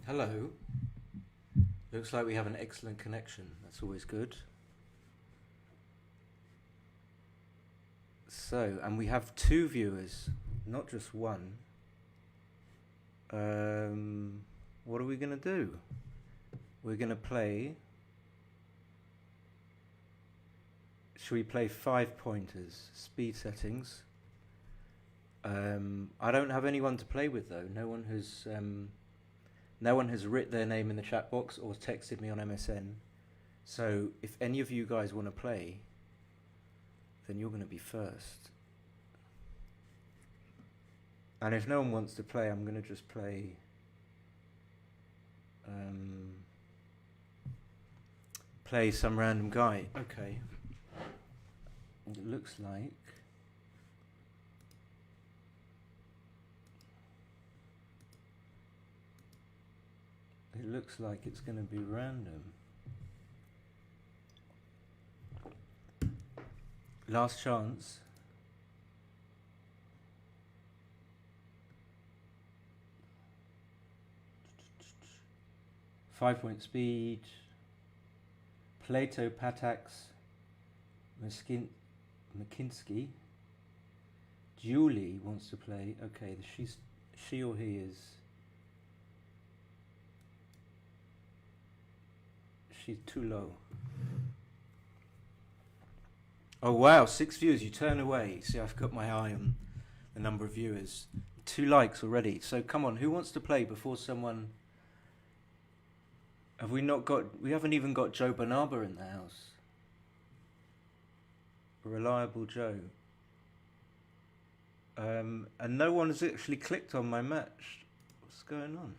Hello. Looks like we have an excellent connection. That's always good. So, and we have two viewers, not just one. What are we going to do? We're going to play... Should we play 5 pointers? Speed settings. I don't have anyone to play with though. No one has written their name in the chat box or texted me on MSN. So if any of you guys want to play, then you're going to be first. And if no one wants to play, I'm going to just play play some random guy. Okay. It looks like it's going to be random. Last chance. Five-point speed. Plato Patax McKinsky. Julie wants to play. Okay, she or he is... She's too low. Oh wow, 6 views. You turn away. See, I've got my eye on the number of viewers. 2 likes already. So come on, who wants to play before someone... Have we not got... We haven't even got Joe Barnaba in the house. Reliable Joe. And no one has actually clicked on my match. What's going on?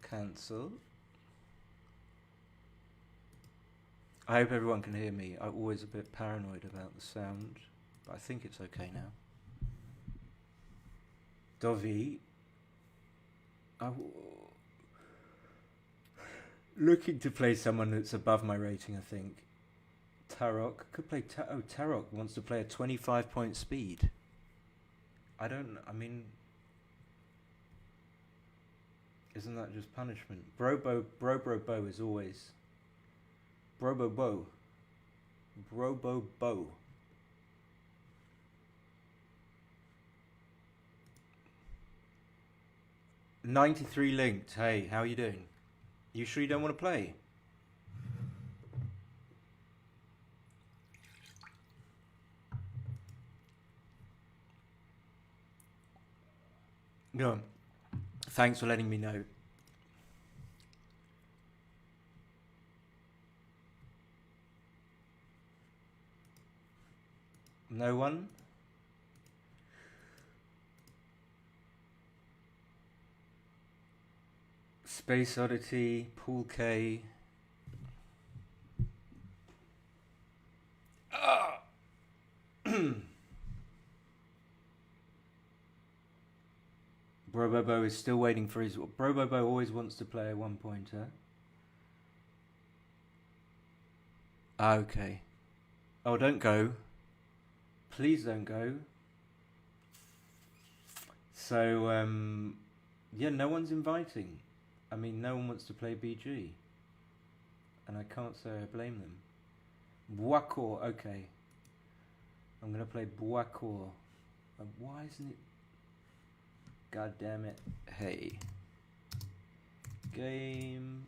Cancel. I hope everyone can hear me. I'm always a bit paranoid about the sound, but I think it's okay now. Dovi. Looking to play someone that's above my rating, I think. Tarok. Could play... Tarok wants to play a 25-point speed. I mean... Isn't that just punishment? Brobo is always... Brobo. 93 linked. Hey, how are you doing? You sure you don't want to play? No. Thanks for letting me know. No one? Space Oddity, Pool K. Ah! Brobobo is still waiting for his... Brobobo always wants to play a 1-pointer. Okay. Oh, don't go. Please don't go. So, yeah, no one's inviting. I mean, no one wants to play BG. And I can't say I blame them. Buakor, okay. I'm going to play Buakor. Why isn't it... God damn it. Hey. Game.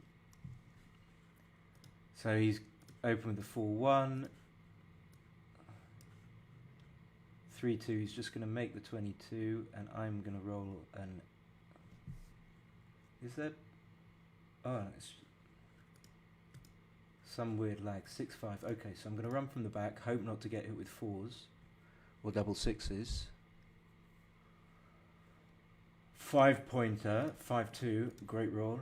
So he's open with the 4-1. 3-2. He's just going to make the 22. And I'm going to roll an... Is that... Oh, it's... Some weird lag. 6-5. Okay, so I'm going to run from the back. Hope not to get hit with 4s. Or double 6s. 5-pointer, 5-2, great roll.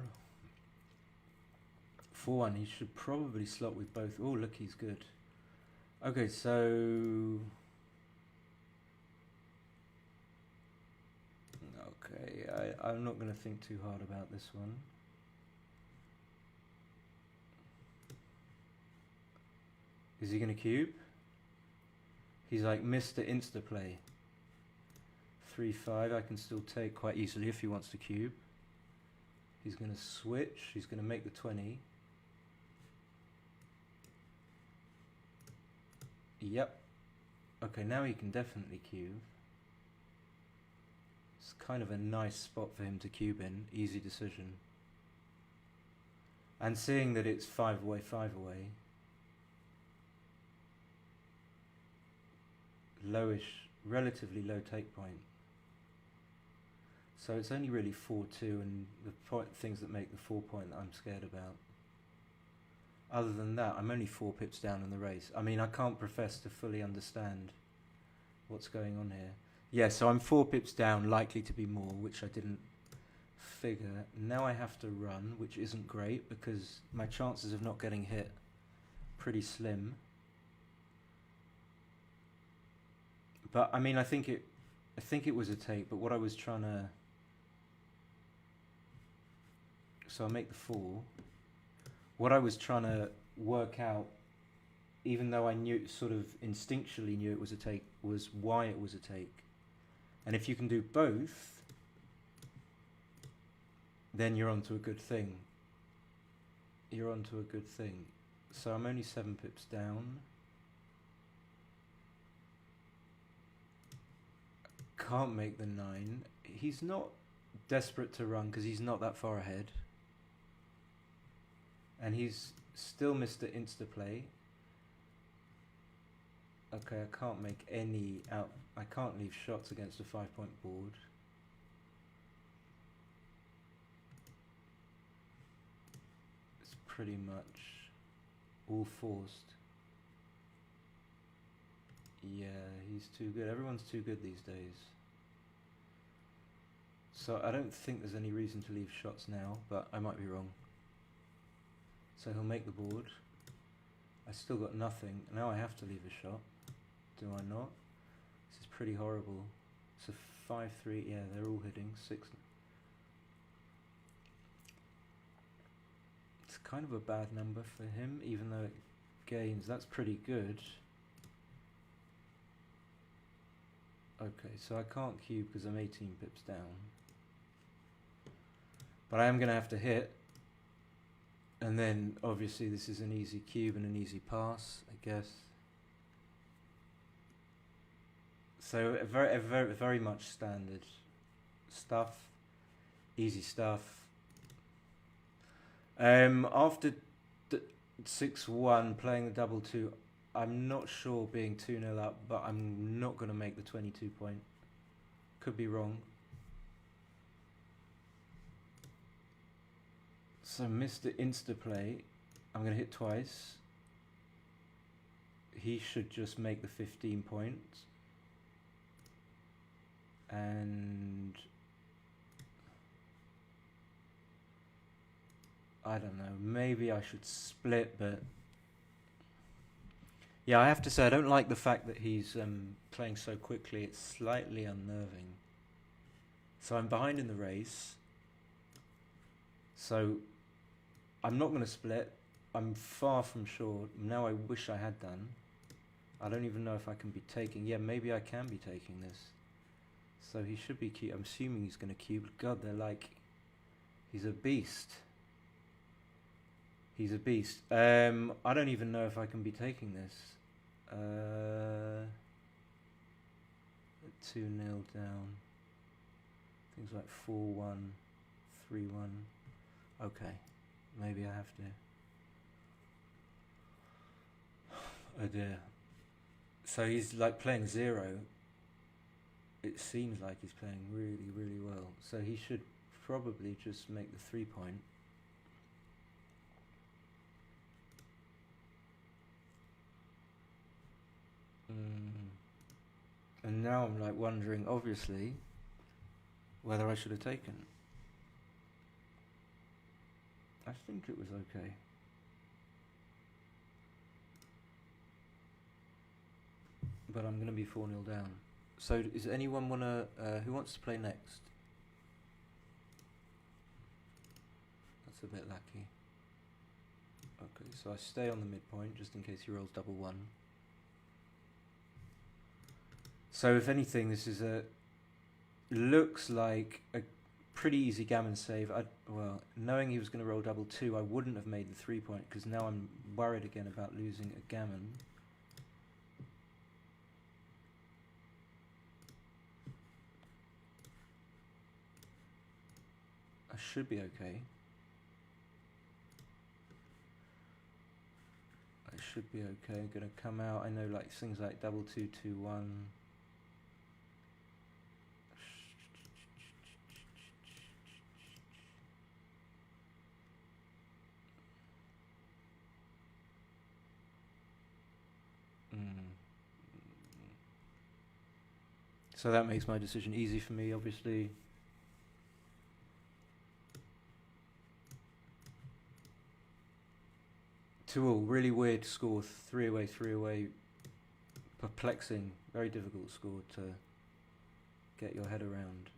4-1, he should probably slot with both. Oh, look, he's good. Okay, so... Okay, I'm not going to think too hard about this one. Is he going to cube? He's like Mr. Instaplay. 3-5 I can still take quite easily if he wants to cube. He's going to switch. He's going to make the 20. Yep. Okay, now he can definitely cube. It's kind of a nice spot for him to cube in. Easy decision. And seeing that it's 5 away, 5 away. Lowish, relatively low take point. So it's only really 4-2 and the things that make the 4 point that I'm scared about. Other than that, I'm only 4 pips down in the race. I mean, I can't profess to fully understand what's going on here. Yeah, so I'm 4 pips down, likely to be more, which I didn't figure. Now I have to run, which isn't great because my chances of not getting hit are pretty slim. But I mean, I think it was a take, but what I was trying to... So I'll make the 4. What I was trying to work out, even though I knew, sort of instinctually knew it was a take, was why it was a take. And if you can do both, then you're onto a good thing. You're onto a good thing. So I'm only 7 pips down. Can't make the 9. He's not desperate to run because he's not that far ahead. And he's still Mr. Instaplay. Okay, I can't make any out. I can't leave shots against a 5-point board. It's pretty much all forced. Yeah, he's too good. Everyone's too good these days. So I don't think there's any reason to leave shots now, but I might be wrong. So he'll make the board. I still got nothing. Now I have to leave a shot. Do I not? This is pretty horrible. So 5-3, yeah, they're all hitting. 6. It's kind of a bad number for him, even though it gains. That's pretty good. Okay, so I can't cube because I'm 18 pips down. But I am going to have to hit. And then, obviously, this is an easy cube and an easy pass, I guess. So, very much standard stuff. Easy stuff. After 6-1, playing the double 2, I'm not sure being 2-0 up, but I'm not going to make the 22 point. Could be wrong. So Mr. Instaplay, I'm going to hit twice. He should just make the 15 points. And I don't know, maybe I should split, but yeah, I have to say I don't like the fact that he's playing so quickly. It's slightly unnerving. So I'm behind in the race. So I'm not going to split. I'm far from sure. Now I wish I had done. I don't even know if I can be taking... Yeah, maybe I can be taking this. So he should be cube. I'm assuming he's going to cube. God, they're like... He's a beast. He's a beast. I don't even know if I can be taking this. 2-0 down. Things like 4-1, 3-1. Okay. Maybe I have to. Oh dear. So he's like playing 0. It seems like he's playing really, really well. So he should probably just make the 3 point. And now I'm like wondering, obviously, whether I should have taken. I think it was okay. But I'm going to be 4-0 down. So does anyone want to... who wants to play next? That's a bit lucky. Okay, so I stay on the midpoint just in case he rolls double 1. So if anything, this is a looks like a pretty easy gammon save. Well, knowing he was going to roll double 2, I wouldn't have made the 3-point, because now I'm worried again about losing a gammon. I should be okay. I should be okay. I'm going to come out. I know like things like double 2, 2, 1. So that makes my decision easy for me, obviously. Two all, really weird score, 3 away, 3 away. Perplexing, very difficult score to get your head around.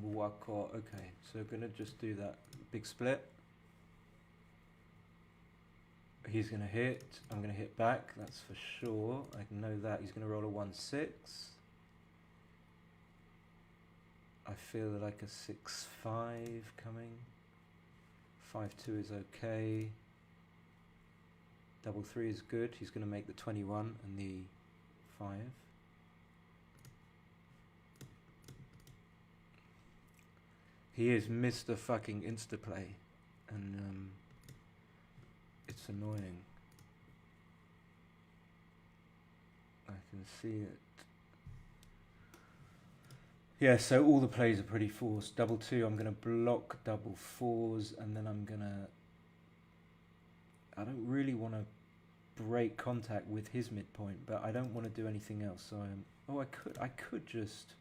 Wako, okay, so gonna just do that big split. He's gonna hit, I'm gonna hit back, that's for sure. I know that. He's gonna roll a 1-6. I feel like a 6-5 coming. 5-2 is okay. Double 3 is good. He's gonna make the 21 and the 5. He is Mr. fucking Instaplay, and it's annoying. I can see it. Yeah, so all the plays are pretty forced. Double 2, I'm going to block double 4s, and then I'm going to... I don't really want to break contact with his midpoint, but I don't want to do anything else, so I'm... Oh, I could just...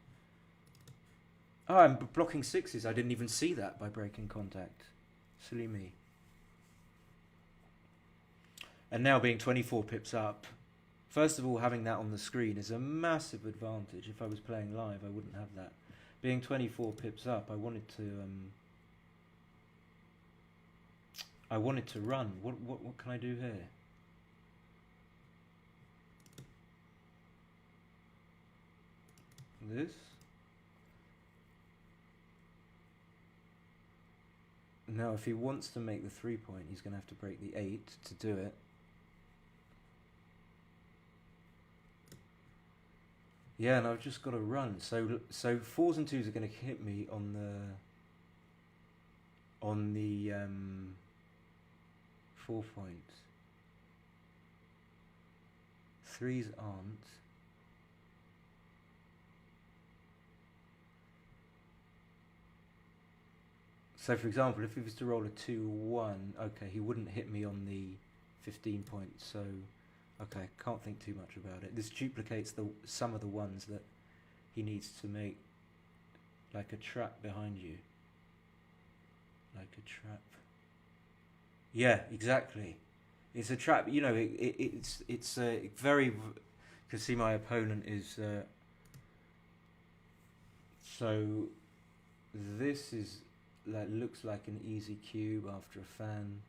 Oh, I'm blocking 6s. I didn't even see that by breaking contact. Silly me. And now being 24 pips up, first of all, having that on the screen is a massive advantage. If I was playing live, I wouldn't have that. Being 24 pips up, I wanted to run. What can I do here? This? No, if he wants to make the 3-point, he's going to have to break the 8 to do it. Yeah, and I've just got to run. So 4s and 2s are going to hit me on the 4-point. 3s aren't. So, for example, if he was to roll a 2-1, okay, he wouldn't hit me on the 15 points, so, okay, can't think too much about it. This duplicates some of the ones that he needs to make, like a trap behind you. Like a trap. Yeah, exactly. It's a trap, you know, it's very... You can see my opponent is... so, this is... That looks like an easy cube after a fan.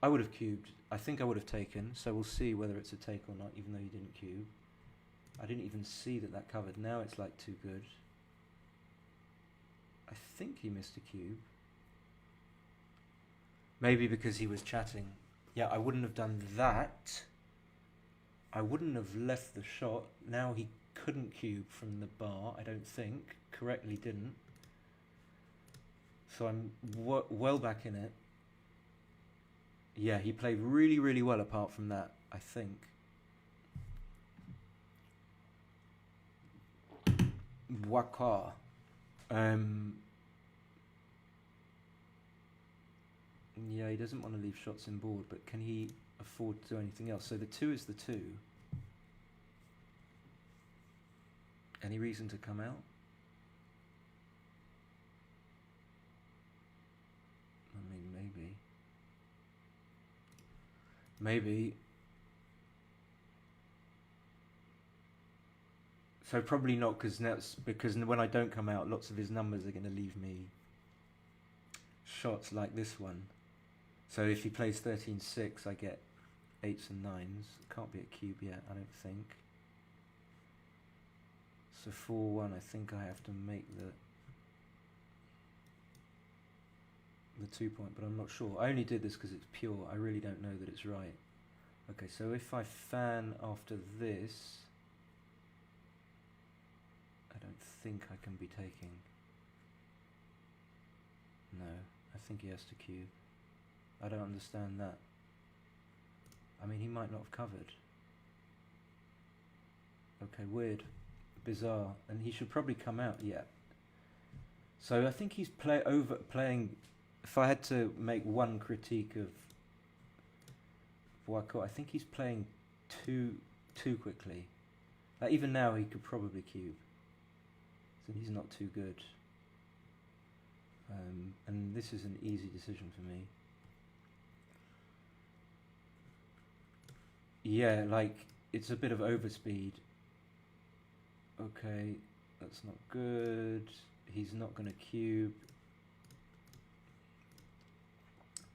I would have cubed. I think I would have taken, so we'll see whether it's a take or not, even though you didn't cube. I didn't even see that covered. Now it's like too good. I think he missed a cube. Maybe because he was chatting. Yeah, I wouldn't have done that. I wouldn't have left the shot. Now he couldn't cube from the bar, I don't think. Correctly didn't. So I'm well back in it. Yeah, he played really, really well apart from that, I think. Waka. Yeah, he doesn't want to leave shots in board, but can he afford to do anything else? So the 2 is the 2. Any reason to come out? I mean, maybe. Maybe. So probably not, because when I don't come out, lots of his numbers are going to leave me shots like this one. So if he plays 13-6, I get 8s and 9s. Can't be a cube yet, I don't think. So 4-1, I think I have to make the 2 point, but I'm not sure. I only did this because it's pure. I really don't know that it's right. Okay, so if I fan after this, I don't think I can be taking. No, I think he has to cube. I don't understand that. I mean, he might not have covered. Okay, weird. Bizarre. And he should probably come out yet. So I think he's playing. If I had to make one critique of Boiscourt, I think he's playing too quickly. Like even now, he could probably cube. So he's not too good. And this is an easy decision for me. Yeah, like it's a bit of overspeed. Okay, that's not good. He's not going to cube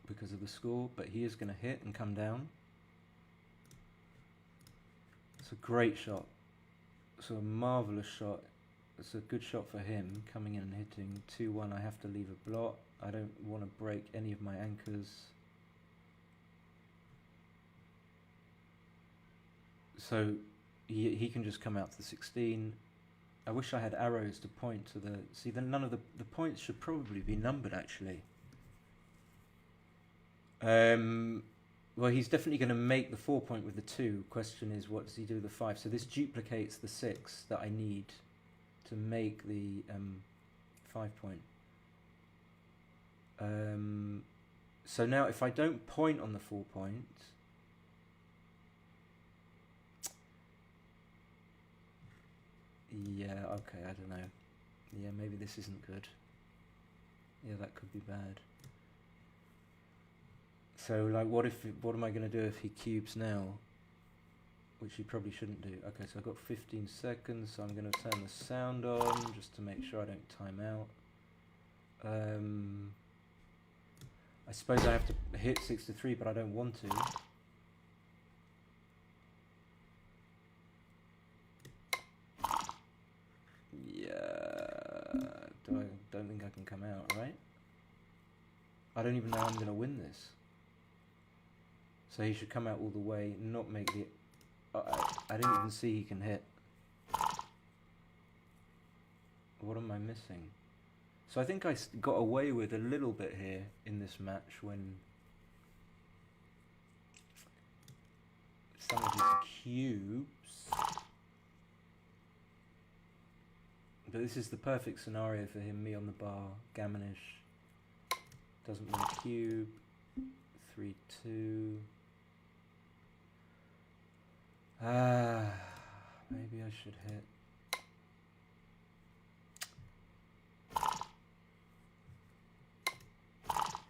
because of the score, but he is going to hit and come down. It's a great shot. It's a marvellous shot. It's a good shot for him, coming in and hitting 2-1. I have to leave a blot. I don't want to break any of my anchors. So he can just come out to the 16. I wish I had arrows to point to the... See, then none of the points should probably be numbered, actually. Well, he's definitely going to make the 4 point with the 2. Question is, what does he do with the 5? So this duplicates the 6 that I need to make the 5 point. So now if I don't point on the 4 point... Yeah, okay, I don't know. Yeah, maybe this isn't good. Yeah, that could be bad. So, like, what am I going to do if he cubes now? Which he probably shouldn't do. Okay, so I've got 15 seconds, so I'm going to turn the sound on just to make sure I don't time out. I suppose I have to hit 6-3, but I don't want to. Don't think I can come out, right? I don't even know how I'm going to win this. So he should come out all the way, not make the... I didn't even see he can hit. What am I missing? So I think I got away with a little bit here in this match when some of his cubes... But this is the perfect scenario for him, me on the bar, gammonish, doesn't want to cube, 3-2. Maybe I should hit.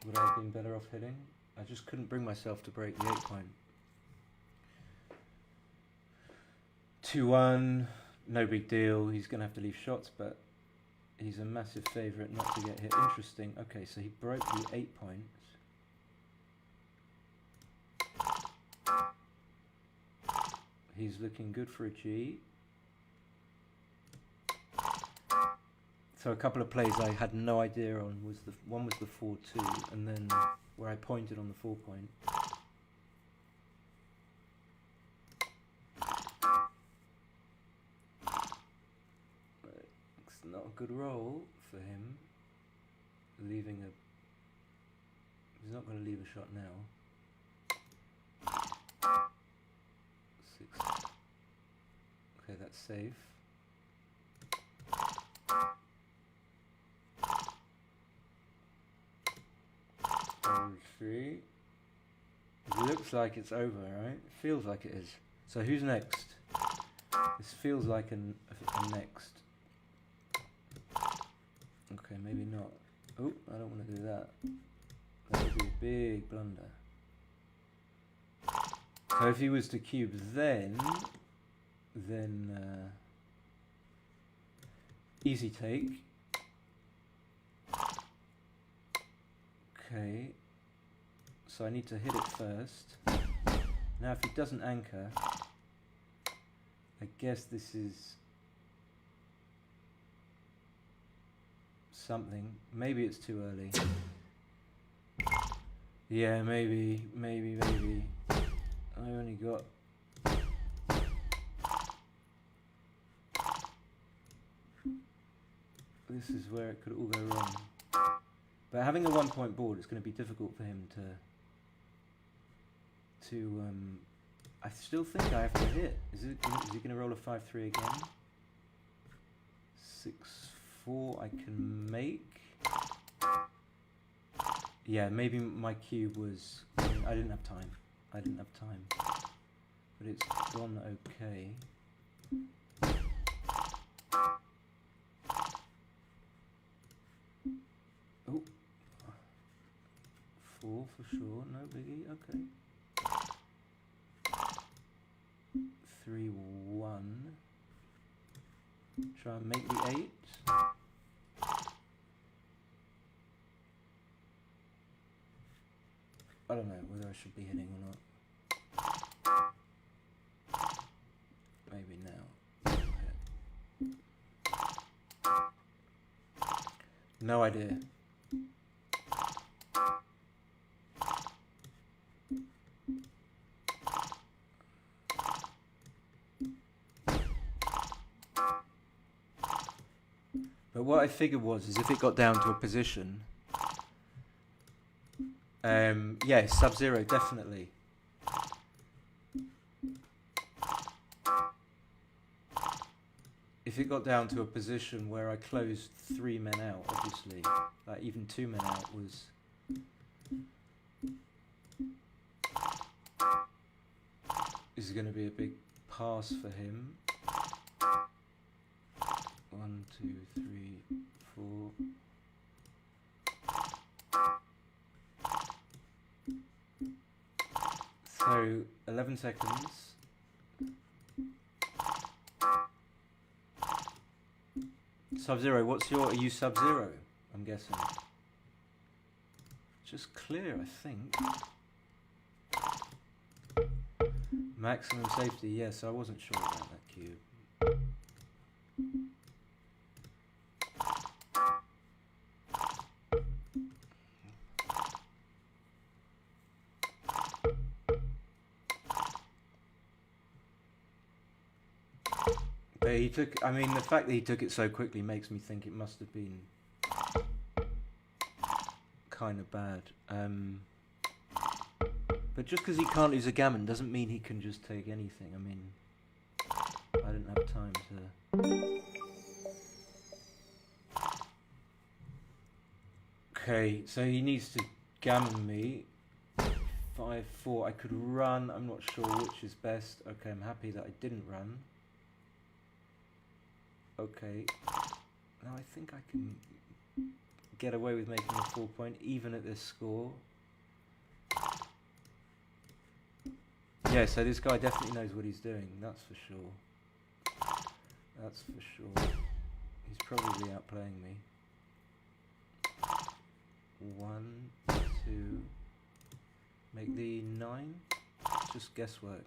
Would I have been better off hitting? I just couldn't bring myself to break the 8 point. 2-1. No big deal, he's going to have to leave shots, but he's a massive favourite not to get hit. Interesting. Okay, so he broke the 8 points. He's looking good for a G. So a couple of plays I had no idea on was one was the 4-2, and then where I pointed on the 4 point. Not a good roll for him. He's not going to leave a shot now. 6. Okay, that's safe. 3. It looks like it's over, right? Feels like it is. So who's next? This feels like a next. Okay, maybe not. Oh, I don't want to do that. That would be a big blunder. So if he was to cube then Easy take. Okay. So I need to hit it first. Now if he doesn't anchor, I guess this is something. Maybe it's too early. Yeah, maybe. I only got... This is where it could all go wrong. But having a 1 point board, it's going to be difficult for him to I still think I have to hit. Is he going to roll a 5-3 again? 6-4 I can make. Yeah, maybe my cube was... I didn't have time. But it's gone okay. Oh. 4 for sure, no biggie, okay. 3-1. Try and make the 8. I don't know whether I should be hitting or not. Maybe now. No idea. But what I figured is if it got down to a position, yeah, sub-zero definitely. If it got down to a position where I closed 3 men out, obviously, like even 2 men out was... This is going to be a big pass for him. 1, 2, 3, 4. So 11 seconds. Sub-zero, are you sub-zero? I'm guessing. Just clear, I think. Maximum safety, yes, I wasn't sure about that cube. But he took, I mean, the fact that he took it so quickly makes me think it must have been kind of bad. But just because he can't lose a gammon doesn't mean he can just take anything. I mean, I didn't have time to... Okay, so he needs to gammon me. 5-4, I could run, I'm not sure which is best. Okay, I'm happy that I didn't run. Okay, now I think I can get away with making a 4 point even at this score. Yeah, so this guy definitely knows what he's doing, that's for sure. That's for sure. He's probably outplaying me. 1, 2, make the 9, it's just guesswork.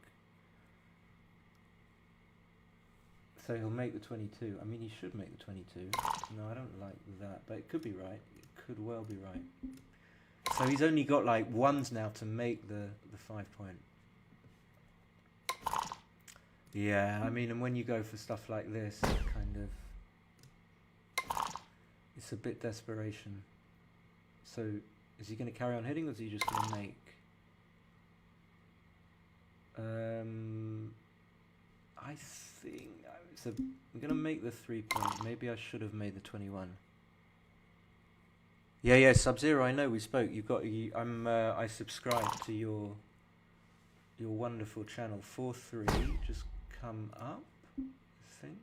So he'll make the 22. I mean, he should make the 22. No, I don't like that, but it could be right. It could well be right. So he's only got like 1s now to make the 5 point. Yeah, I mean, and when you go for stuff like this, it kind of... It's a bit desperation. So, is he going to carry on hitting, or is he just going to make... I think... So, I'm going to make the 3 point. Maybe I should have made the 21. Yeah, Sub-Zero, I know, we spoke. You've got... I subscribe to your wonderful channel. 4-3, just come up, I think.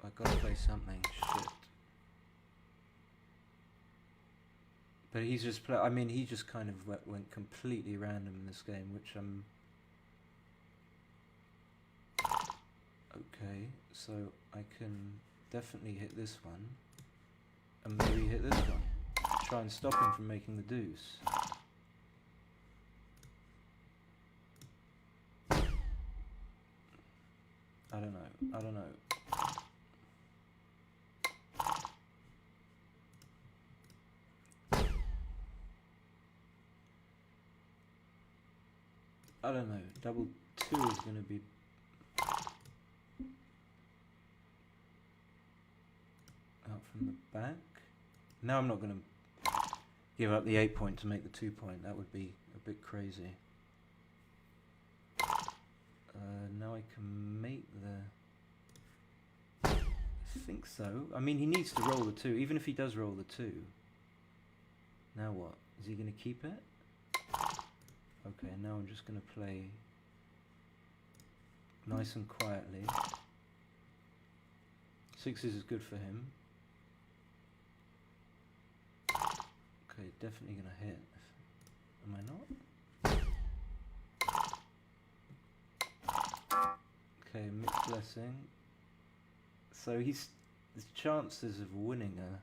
I gotta play something. Shit. But he's just I mean, he just kind of went completely random in this game, which okay, so I can definitely hit this one, and maybe hit this one. Try and stop him from making the deuce. I don't know. I don't know. I don't know. Double two is going to be. Out from the back. Now I'm not going to give up the 8 point to make the 2 point. That would be a bit crazy. Now I can make the. I think so. I mean, he needs to roll the 2. Even if he does roll the 2. Now what? Is he going to keep it? Okay, now I'm just going to play nice and quietly. 6s is good for him. Okay, definitely going to hit. Am I not? Okay, mixed blessing. So his chances of winning are.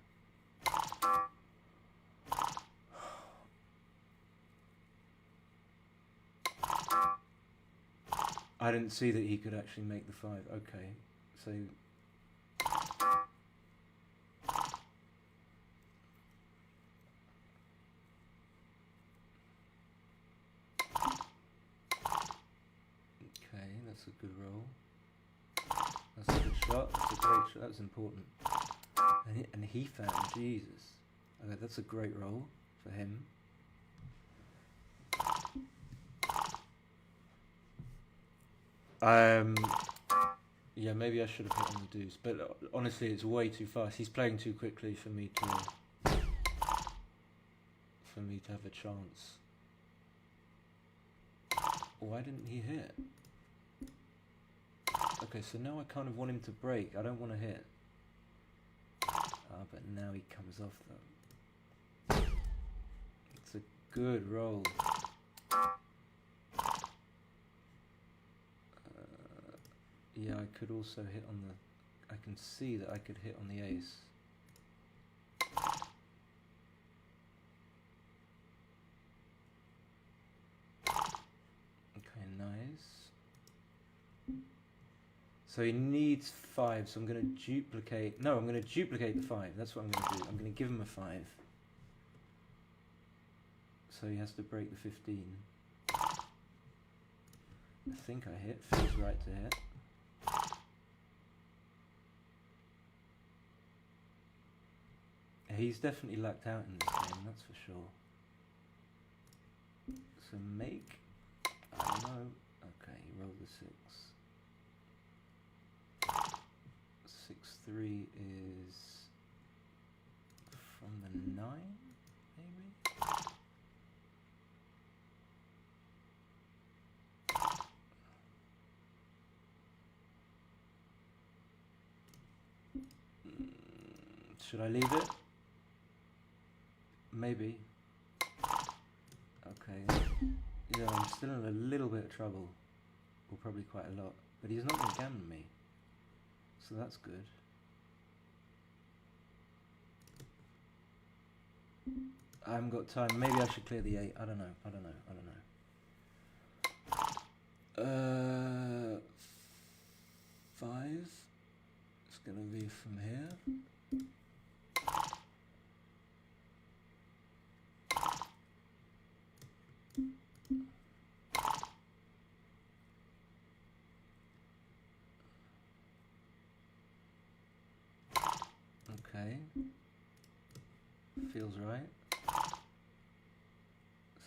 I didn't see that he could actually make the 5. Okay, so. Okay, that's a good roll. That's a good shot. That's a great shot. That's important. And he found Jesus. Okay, that's a great roll for him. Yeah, maybe I should have hit on the deuce, but honestly, it's way too fast. He's playing too quickly for me to have a chance. Why didn't he hit? Okay, so now I kind of want him to break. I don't want to hit. But now he comes off though. It's a good roll. Yeah, I could also hit on the. I can see that I could hit on the ace. Okay, nice. So he needs 5, so I'm going to duplicate. No, I'm going to duplicate the 5. That's what I'm going to do. I'm going to give him a 5. So he has to break the 15. I think I hit. Feels right to hit. He's definitely lucked out in this game, that's for sure. So make, I don't know, okay, roll the 6. 6-3 is from the 9, maybe? Should I leave it? Maybe. Okay. Yeah, I'm still in a little bit of trouble. Or probably quite a lot. But he's not going to gammon me. So that's good. I haven't got time. Maybe I should clear the 8. I don't know. 5. It's going to be from here. Okay. Feels right.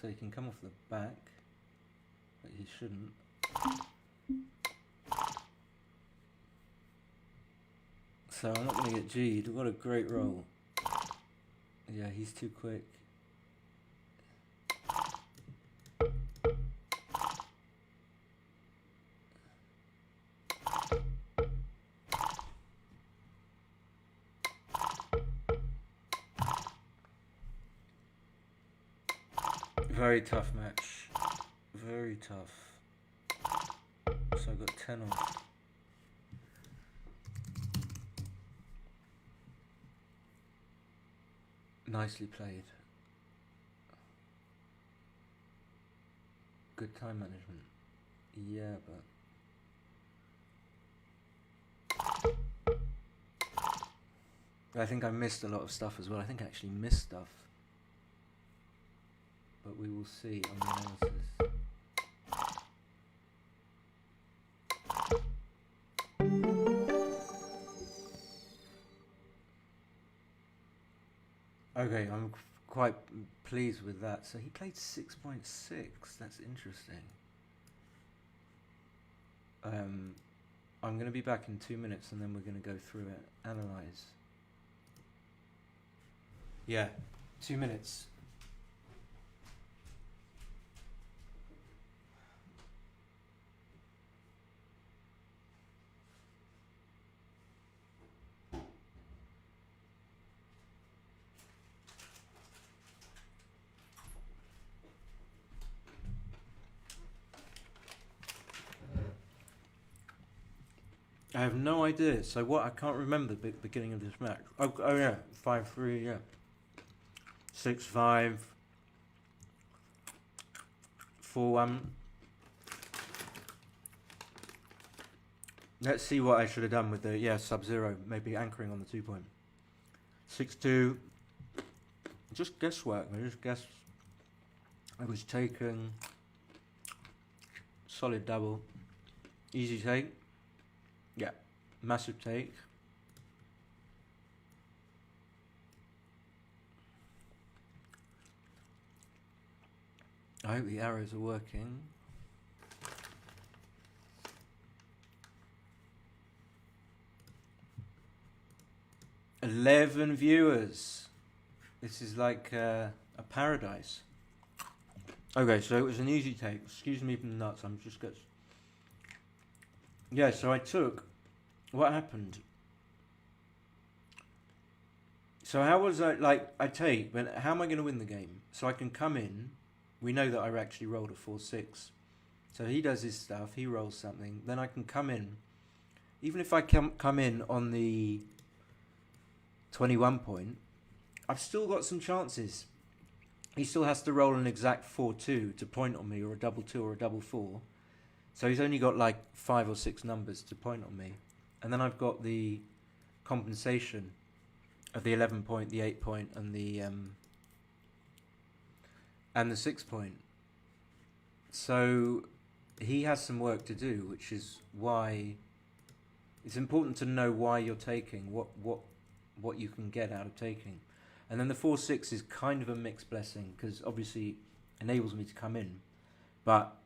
So he can come off the back, but he shouldn't. So I'm not going to get G'd. What a great roll. Yeah, he's too quick. Very tough match. Very tough. So I got 10 off. Nicely played. Good time management. Yeah, but I think I missed a lot of stuff as well. I think I actually missed stuff. But we will see on the analysis. Okay, I'm quite pleased with that. So he played 6.6. That's interesting. I'm going to be back in 2 minutes and then we're going to go through it, analyze. Yeah, 2 minutes. I have no idea. So what? I can't remember the beginning of this match. Oh yeah, 5-3. Yeah, 6-5. 4-1. Let's see what I should have done with the sub-zero. Maybe anchoring on the 2 point. 6-2. Just guesswork. I just guessed. I was taking solid double, easy take. Yeah, massive take. I hope the arrows are working. $11 viewers. This is like a paradise. Okay, so it was an easy take. Excuse me from the nuts. I'm just got. Yeah, so I took. What happened? So how was I take, but how am I going to win the game? So I can come in. We know that I actually rolled a 4-6. So he does his stuff. He rolls something. Then I can come in. Even if I come in on the 21 point, I've still got some chances. He still has to roll an exact 4-2 to point on me, or a double 2 or a double 4. So he's only got like 5 or 6 numbers to point on me. And then I've got the compensation of the 11 point, the 8 point, and the 6 point. So he has some work to do, which is why it's important to know why you're taking, what you can get out of taking. And then the 4-6 is kind of a mixed blessing, because obviously it enables me to come in, but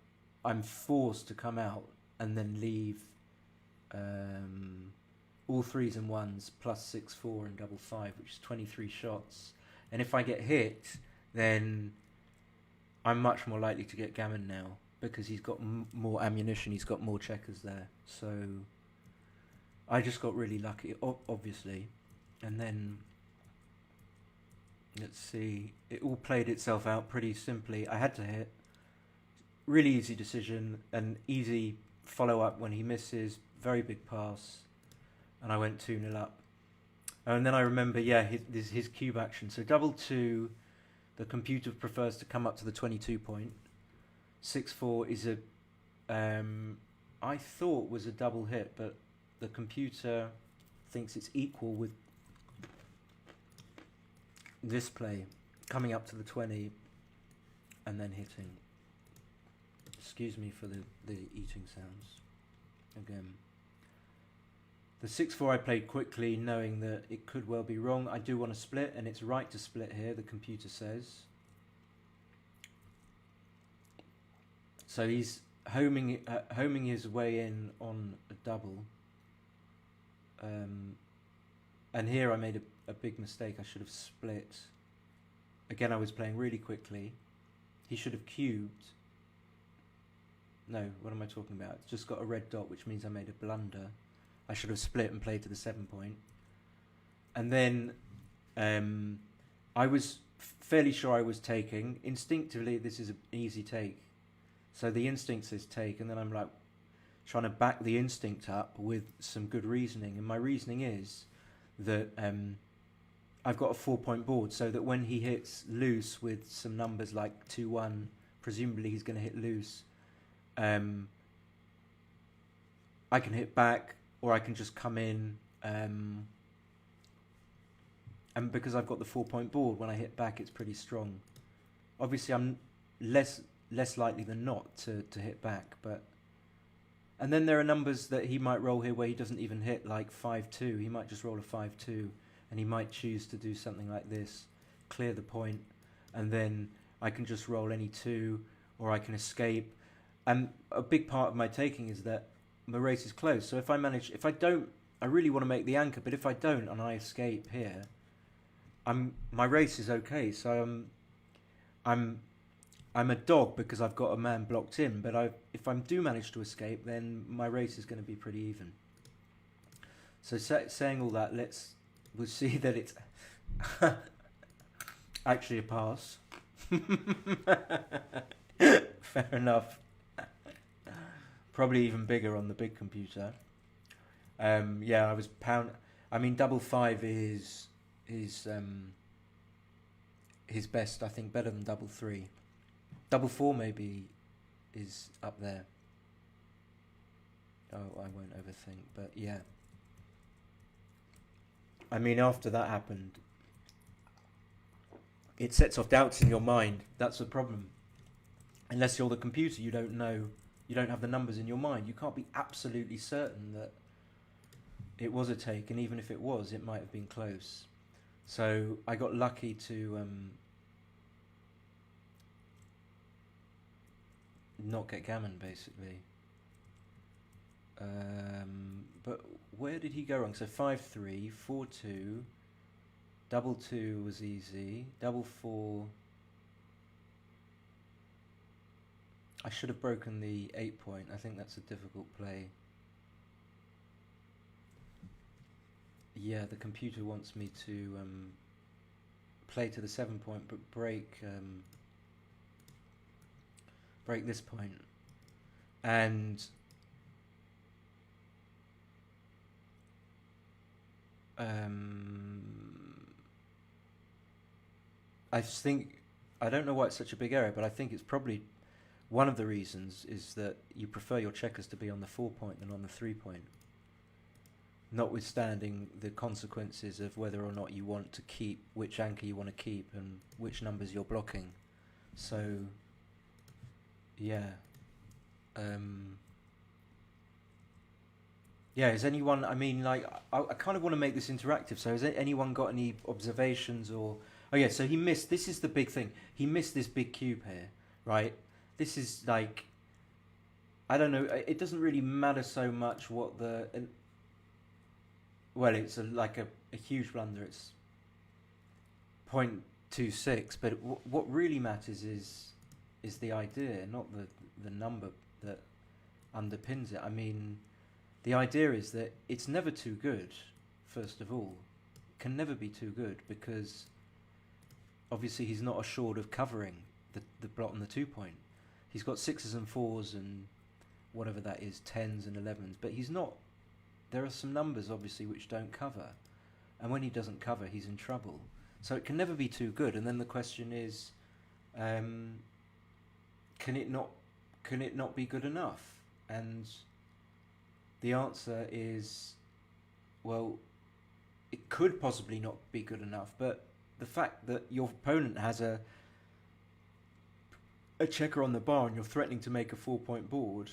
I'm forced to come out and then leave all 3s and 1s plus 6-4 and double 5, which is 23 shots. And if I get hit, then I'm much more likely to get gammon now, because he's got more ammunition, he's got more checkers there. So I just got really lucky, obviously. And then let's see, it all played itself out pretty simply. I had to hit. Really easy decision, an easy follow-up when he misses, very big pass, and I went 2-0 up. And then I remember, his cube action. So double 2, the computer prefers to come up to the 22 point. 6-4 is I thought was a double hit, but the computer thinks it's equal with this play, coming up to the 20 and then hitting. Excuse me for the eating sounds. Again. The 6-4 I played quickly, knowing that it could well be wrong. I do want to split, and it's right to split here, the computer says. So he's homing his way in on a double. And here I made a big mistake. I should have split. Again, I was playing really quickly. He should have cubed. No, what am I talking about? It's just got a red dot, which means I made a blunder. I should have split and played to the 7 point. And then I was fairly sure I was taking. Instinctively, this is an easy take. So the instinct says take, and then I'm like trying to back the instinct up with some good reasoning. And my reasoning is that I've got a 4-point board, so that when he hits loose with some numbers like 2-1, presumably he's going to hit loose. I can hit back, or I can just come in. And because I've got the 4-point board, when I hit back, it's pretty strong. Obviously, I'm less likely than not to hit back, but. And then there are numbers that he might roll here where he doesn't even hit, like 5-2. He might just roll a 5-2, and he might choose to do something like this, clear the point, and then I can just roll any 2, or I can escape. And a big part of my taking is that the race is close. So if I don't, I really want to make the anchor, but if I don't and I escape here, my race is okay. So I'm a dog because I've got a man blocked in, but if I do manage to escape, then my race is going to be pretty even. So saying all that, we'll see that it's actually a pass. Fair enough. Probably even bigger on the big computer. Yeah, I was I mean, 5 is his best. I think better than 3. 4 maybe is up there. Oh, I won't overthink, but yeah. I mean, after that happened, it sets off doubts in your mind. That's the problem. Unless you're the computer, you don't know. You don't have the numbers in your mind. You can't be absolutely certain that it was a take, and even if it was, it might have been close. So I got lucky to not get gammon, basically. But where did he go wrong? So 5-3, 4-2, 2-2 was easy, 4-4. I should have broken the 8-point. I think that's a difficult play. Yeah, the computer wants me to play to the 7-point, but break this point. And I don't know why it's such a big error, but I think it's probably one of the reasons is that you prefer your checkers to be on the 4-point than on the 3-point, notwithstanding the consequences of whether or not you want to keep, which anchor you want to keep, and which numbers you're blocking. So, yeah. Yeah, has anyone, I mean, like, I kind of want to make this interactive, so has anyone got any observations or... Oh yeah, so he missed, this is the big thing, he missed this big cube here, right? This is like, I don't know, it doesn't really matter so much what the... Well, it's like a huge blunder, it's 0.26, but what really matters is the idea, not the number that underpins it. I mean, the idea is that it's never too good, first of all. It can never be too good, because obviously he's not assured of covering the block on the 2-point. He's got 6s and 4s and whatever that is, 10s and 11s, but he's not... There are some numbers, obviously, which don't cover. And when he doesn't cover, he's in trouble. So it can never be too good. And then the question is, can it not be good enough? And the answer is, well, it could possibly not be good enough. But the fact that your opponent has a checker on the bar and you're threatening to make a 4-point board,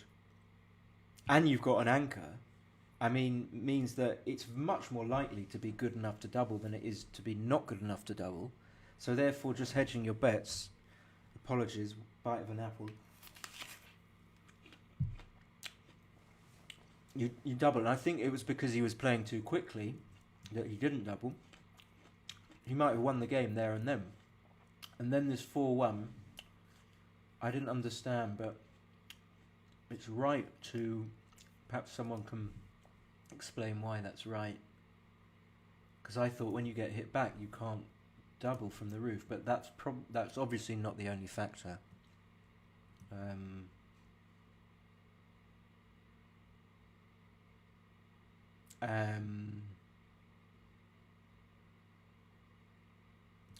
and you've got an anchor, I mean, means that it's much more likely to be good enough to double than it is to be not good enough to double. So therefore, just hedging your bets, apologies, bite of an apple, you double. And I think it was because he was playing too quickly that he didn't double. He might have won the game there and then. And then this 4-1, I didn't understand, but it's right to... Perhaps someone can explain why that's right. Because I thought when you get hit back, you can't double from the roof, but that's obviously not the only factor.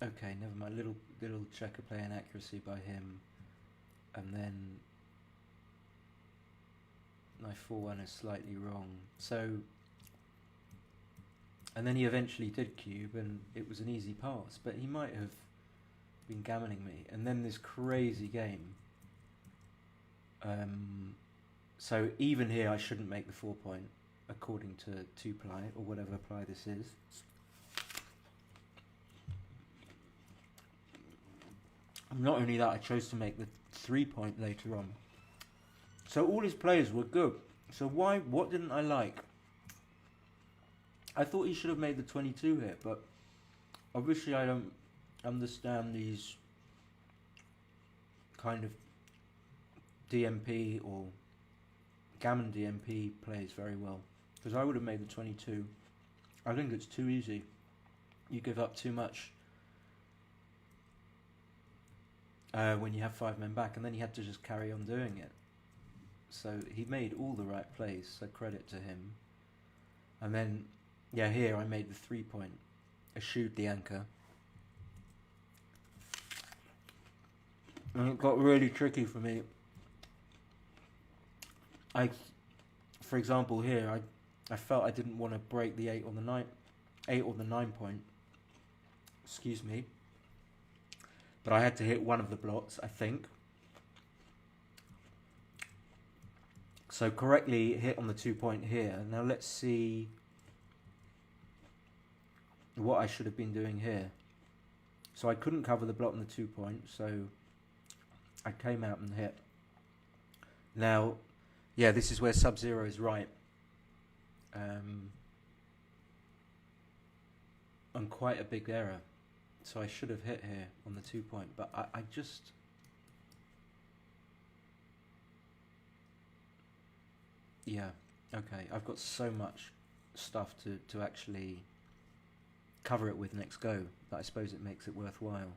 Okay, never mind. Little checker play inaccuracy by him, and then my 4-1 is slightly wrong. So, and then he eventually did cube, and it was an easy pass, but he might have been gammoning me. And then this crazy game. So even here, I shouldn't make the 4-point according to 2-ply or whatever ply this is. Not only that, I chose to make the 3-point later on. So all his players were good. So what didn't I like? I thought he should have made the 22 here, but obviously I don't understand these kind of DMP or gammon DMP plays very well. Because I would have made the 22. I think it's too easy. You give up too much when you have 5 men back, and then he had to just carry on doing it. So he made all the right plays, so credit to him. And then, yeah, here I made the 3-point. Eschewed the anchor. And it got really tricky for me. For example, here, I felt I didn't want to break the 8 or the 9 point. Excuse me. But I had to hit one of the blots, I think. So correctly hit on the 2-point here. Now let's see what I should have been doing here. So I couldn't cover the blot on the 2-point, so I came out and hit. Now, yeah, this is where Sub-Zero is right. On quite a big error. So I should have hit here on the 2-point, but I just... Yeah, okay, I've got so much stuff to actually cover it with next go that I suppose it makes it worthwhile.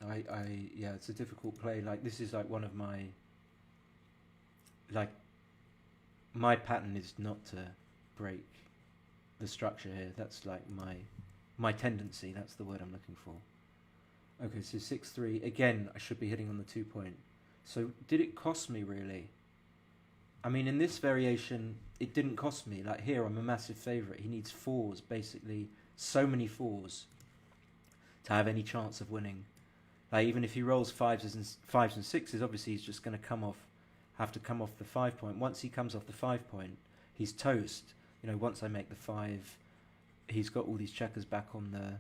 Yeah, it's a difficult play. Like, this is like one of my... Like, my pattern is not to break the structure here. That's like my tendency. That's the word I'm looking for. Okay, so 6-3. Again, I should be hitting on the 2-point. So did it cost me really? I mean, in this variation, it didn't cost me. Like here, I'm a massive favourite. He needs 4s, basically. So many 4s to have any chance of winning. Like, even if he rolls 5s and 6s, obviously he's just going to have to come off the 5-point. Once he comes off the 5-point, he's toast. You know, once I make the 5, he's got all these checkers back on the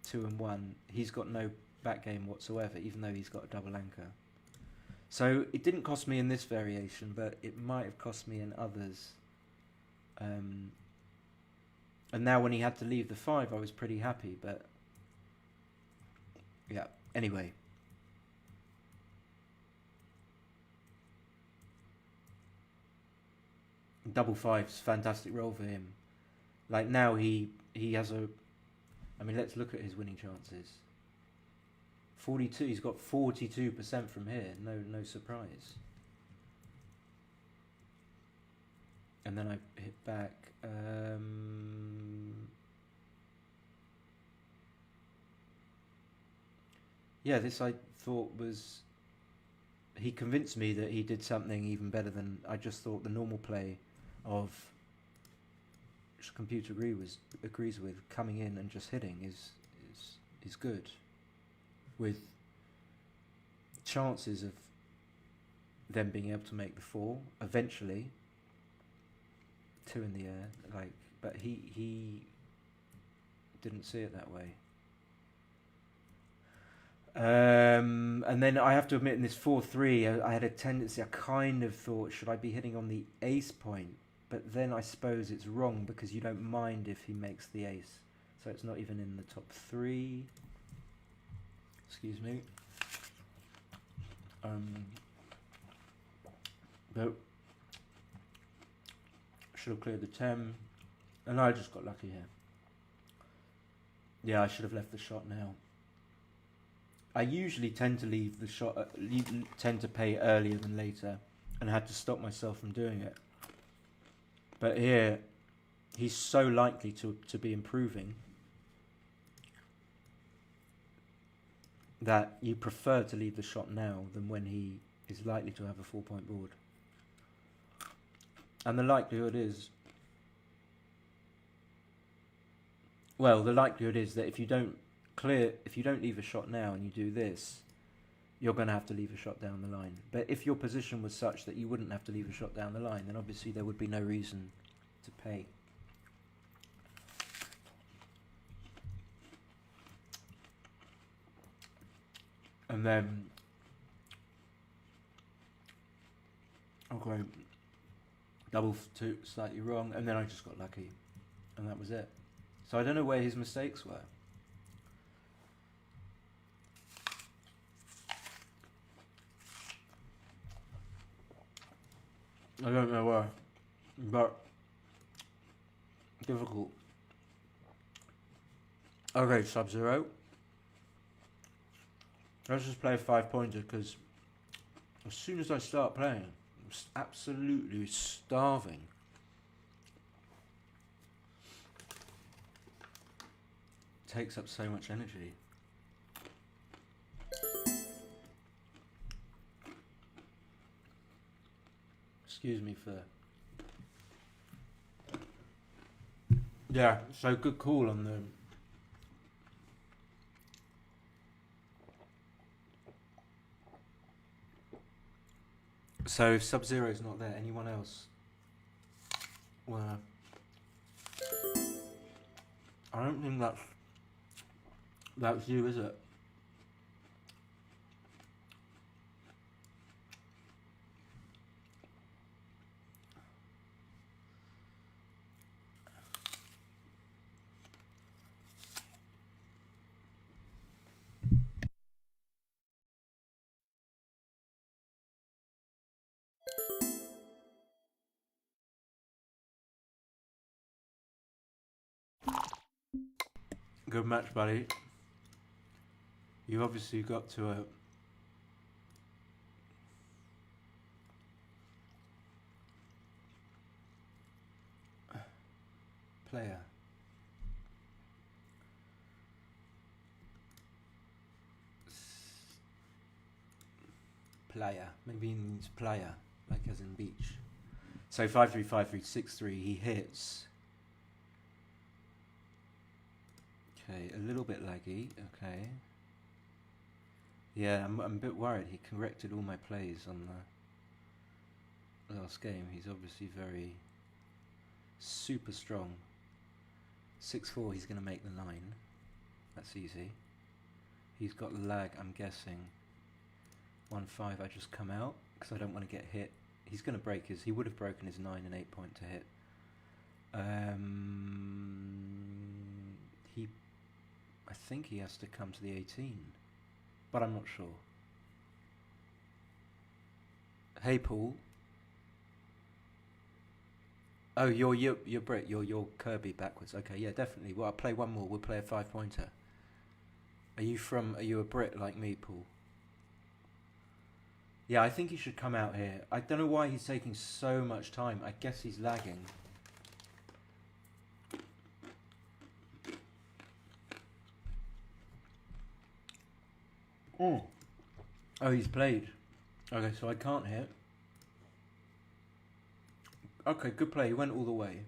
2 and 1. He's got no backgame whatsoever, even though he's got a double anchor. So it didn't cost me in this variation, but it might have cost me in others. And now when he had to leave the 5, I was pretty happy, but yeah, anyway. Double 5's fantastic roll for him. Like, now he has a... I mean, let's look at his winning chances. 42, he's got 42% from here. No surprise. And then I hit back. Yeah, this I thought was... He convinced me that he did something even better than I just thought the normal play of... Which the computer agrees with, coming in and just hitting is good. With chances of them being able to make the 4 eventually. 2 in the air, like, but he didn't see it that way. And then I have to admit, in this 4-3, I had a tendency, I kind of thought, should I be hitting on the ace point? But then I suppose it's wrong, because you don't mind if he makes the ace. So it's not even in the top 3. Excuse me. But should have cleared the 10. And I just got lucky here. Yeah, I should have left the shot now. I usually tend to leave the shot, tend to pay earlier than later, and had to stop myself from doing it. But here, he's so likely to be improving that you prefer to leave the shot now than when he is likely to have a 4-point board. And the likelihood is, well, the likelihood is that if you don't leave a shot now and you do this, you're going to have to leave a shot down the line. But if your position was such that you wouldn't have to leave a shot down the line, then obviously there would be no reason to pay. And then, okay, double two, slightly wrong, and then I just got lucky, and that was it. So I don't know where his mistakes were. I don't know where, but difficult. Okay, Sub-Zero. Let's just play a 5-pointer, because as soon as I start playing, I'm absolutely starving. It takes up so much energy. Excuse me for... Yeah, so good call on the... So if Sub-Zero's not there, anyone else? Well, I don't think that's you, is it? Good match, buddy. You've obviously got to player. Player. Maybe he means player, like as in beach. So 5-3, 5-3, 6-3. He hits. Okay, a little bit laggy. Okay. Yeah, I'm a bit worried. He corrected all my plays on the last game. He's obviously very super strong. 6-4, he's going to make the 9. That's easy. He's got lag, I'm guessing. 1-5, I just come out because I don't want to get hit. He's going to break his... He would have broken his 9 and 8 point to hit. I think he has to come to the 18, but I'm not sure. Hey, Paul. Oh, you're Brit. You're Kirby backwards. Okay, yeah, definitely. Well, I'll play one more. We'll play a 5-pointer. Are you a Brit like me, Paul? Yeah, I think he should come out here. I don't know why he's taking so much time. I guess he's lagging. Oh, he's played. Okay, so I can't hit. Okay, good play. He went all the way.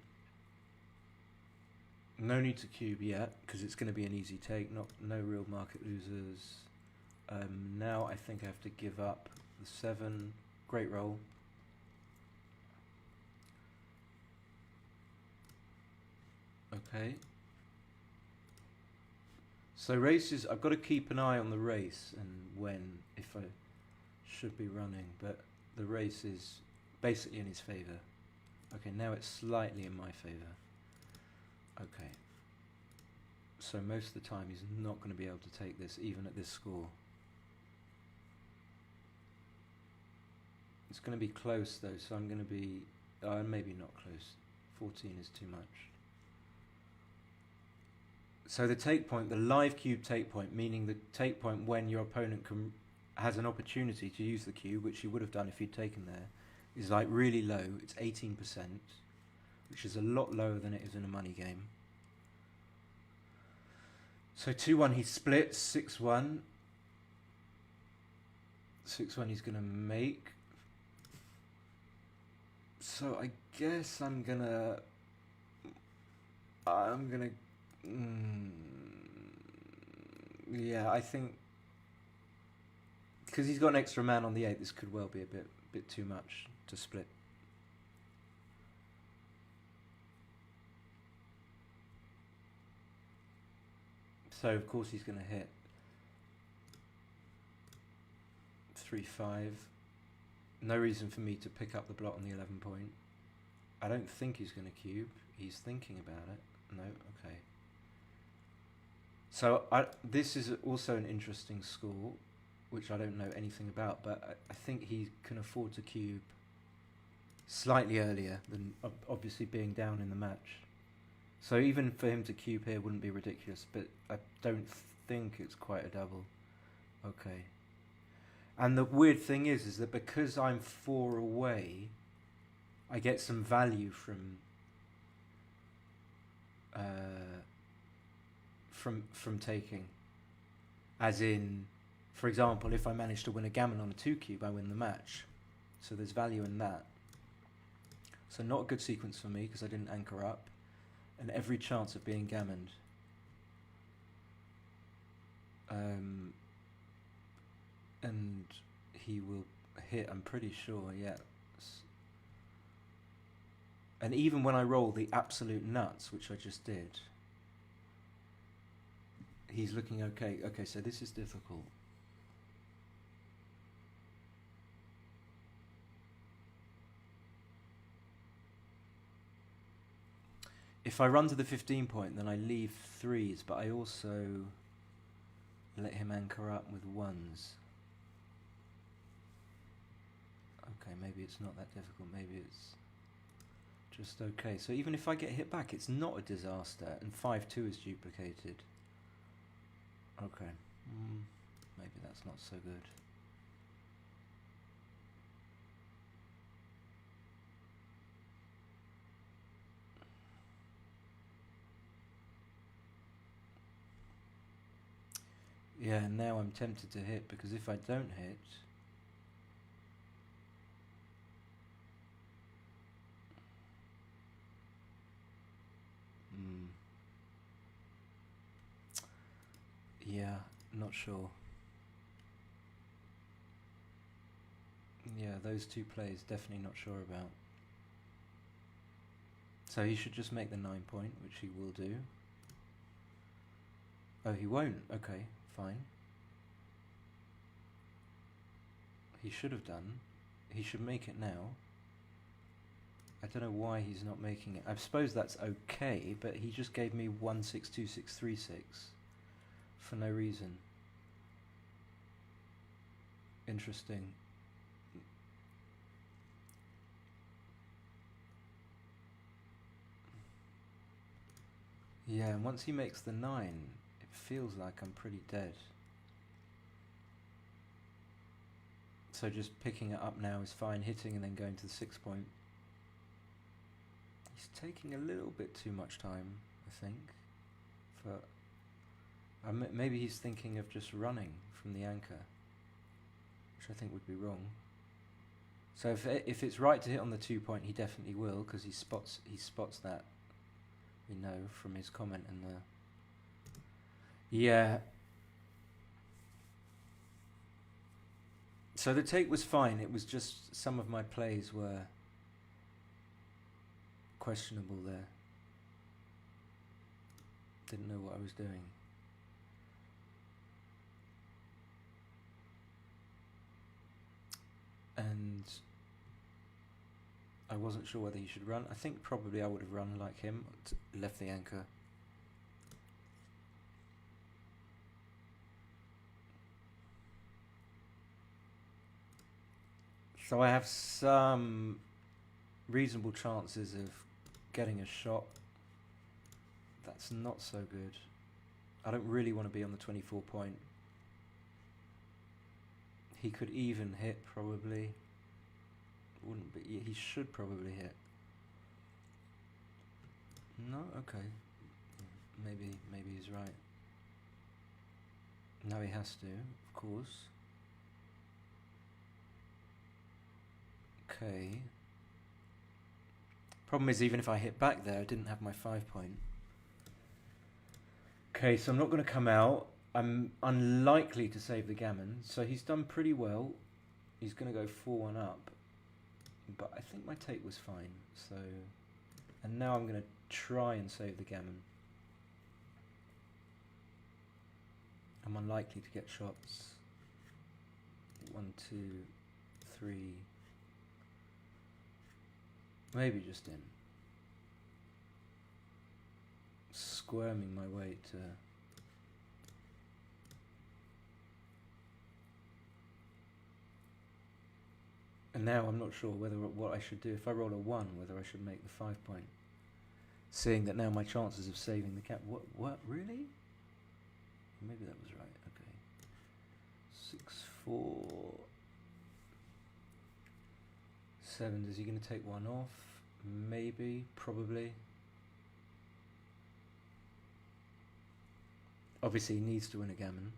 No need to cube yet, because it's going to be an easy take. No real market losers. Now I think I have to give up the 7. Great roll. Okay. So races, I've got to keep an eye on the race and when, if I should be running, but the race is basically in his favour. Okay, now it's slightly in my favour. Okay. So most of the time he's not going to be able to take this, even at this score. It's going to be close though, so I'm going to be... maybe not close. 14 is too much. So the take point, the live cube take point, meaning the take point when your opponent has an opportunity to use the cube, which he would have done if he'd taken there, is like really low. It's 18%, which is a lot lower than it is in a money game. So 2-1 he splits, 6-1. 6-1 he's going to make. So I guess I'm gonna yeah, I think because he's got an extra man on the 8, this could well be a bit too much to split. So of course he's going to hit 3-5. No reason for me to pick up the blot on the 11 point. I don't think he's going to cube. He's thinking about it. No, okay. So this is also an interesting score, which I don't know anything about, but I think he can afford to cube slightly earlier than obviously being down in the match. So even for him to cube here wouldn't be ridiculous, but I don't think it's quite a double. Okay. And the weird thing is that because I'm 4 away, I get some value from taking. As in, for example, if I manage to win a gammon on a 2 cube, I win the match. So there's value in that. So not a good sequence for me because I didn't anchor up, and every chance of being gammoned. And he will hit, I'm pretty sure, yeah. And even when I roll the absolute nuts, which I just did, he's looking okay. Okay, so this is difficult. If I run to the 15 point, then I leave 3s, but I also let him anchor up with 1s. Okay, maybe it's not that difficult, maybe it's just okay. So even if I get hit back, it's not a disaster, and 5-2 is duplicated. Okay, maybe that's not so good. Yeah, now I'm tempted to hit, because if I don't hit, yeah, not sure. Yeah, those 2 plays, definitely not sure about. So he should just make the 9 point, which he will do. Oh, he won't. Okay, fine. He should have done. He should make it now. I don't know why he's not making it. I suppose that's okay, but he just gave me 1-6-2-6-3-6 for no reason. Interesting. Yeah, and once he makes the 9, it feels like I'm pretty dead. So just picking it up now is fine, hitting and then going to the 6 point. He's taking a little bit too much time, I think. Maybe he's thinking of just running from the anchor, which I think would be wrong. So if it's right to hit on the 2 point, he definitely will, because he spots that. We know from his comment in the... Yeah. So the take was fine, it was just some of my plays were questionable there. Didn't know what I was doing. And I wasn't sure whether he should run. I think probably I would have run like him, left the anchor. So I have some reasonable chances of getting a shot. That's not so good. I don't really want to be on the 24 point. He could even hit, probably. Wouldn't be. He should probably hit. No? Okay. Maybe he's right. Now he has to, of course. Okay. Problem is, even if I hit back there, I didn't have my 5 point. Okay, so I'm not going to come out. I'm unlikely to save the gammon. So he's done pretty well. He's going to go 4-1 up. But I think my take was fine. So, and now I'm going to try and save the gammon. I'm unlikely to get shots. 1, 2, 3. Maybe just in. Squirming my way to... And now I'm not sure what I should do. If I roll a 1, whether I should make the 5 point. Seeing that now my chances of saving the cap... What? Really? Maybe that was right. Okay. 6, 4... 7. Is he going to take 1 off? Maybe. Probably. Obviously he needs to win a gammon.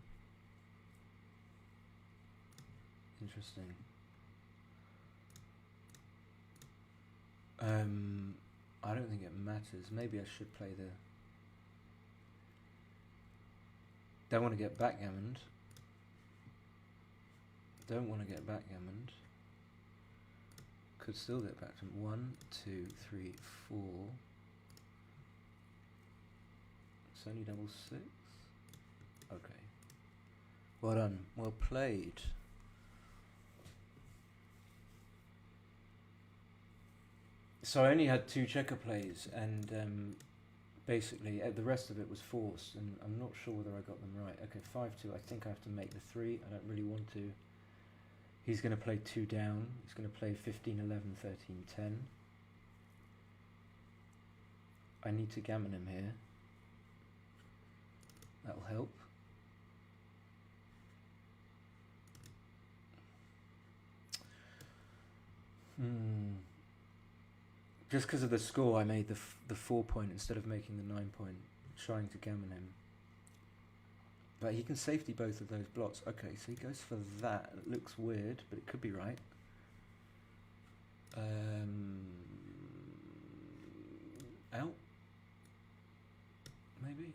Interesting. I don't think it matters. Maybe I should play the... Don't want to get backgammoned. Don't want to get backgammoned. Could still get back to 1, 2, 3, 4. It's only double 6. Okay. Well done. Well played. So I only had 2 checker plays, and basically the rest of it was forced, and I'm not sure whether I got them right. Okay, 5-2. I think I have to make the 3. I don't really want to. He's going to play 2 down. He's going to play 15, 11, 13, 10. I need to gammon him here. That'll help. Just because of the score, I made the 4 point instead of making the 9 point, trying to gammon him. But he can safety both of those blocks. Okay, so he goes for that. It looks weird, but it could be right. Out? Maybe?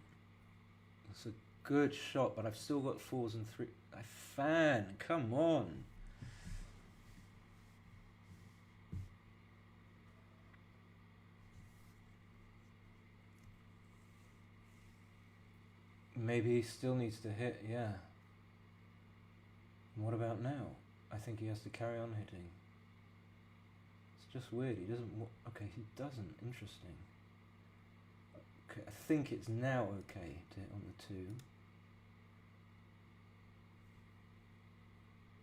That's a good shot, but I've still got 4s and 3. I fan, come on. Maybe he still needs to hit, yeah. And what about now? I think he has to carry on hitting. It's just weird, he doesn't... Okay, he doesn't, interesting. Okay, I think it's now okay to hit on the 2.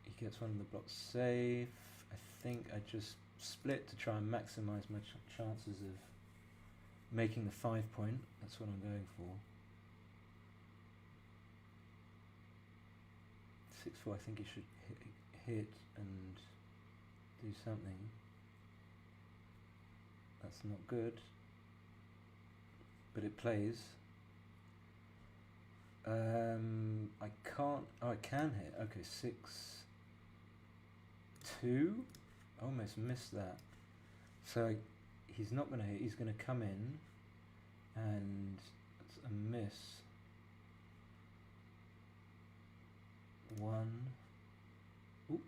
He gets one of the blocks safe. I think I just split to try and maximise my chances of making the 5 point. That's what I'm going for. 6-4, I think he should hit and do something. That's not good. But it plays. I can't... Oh, I can hit. Okay, 6-2. Almost missed that. So he's not going to hit. He's going to come in. And it's a miss. 1. Ooh.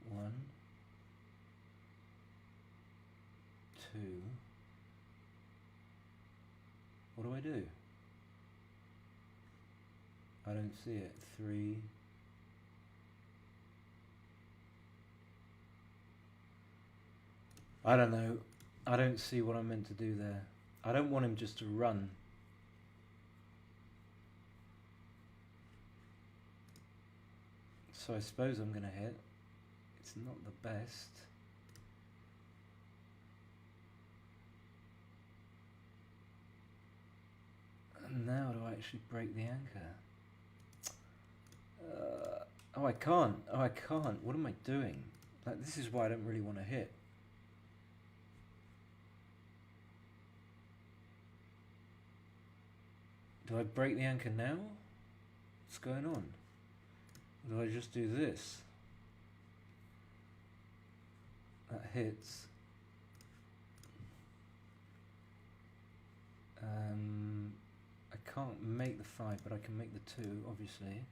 1. 2. What do I do? I don't see it. 3. I don't know. I don't see what I'm meant to do there. I don't want him just to run. So I suppose I'm going to hit. It's not the best. And now do I... actually break the anchor? Oh, I can't. Oh, I can't. What am I doing? Like, this is why I don't really want to hit. Do I break the anchor now? What's going on? Or do I just do this? That hits. I can't make the 5, but I can make the 2, obviously.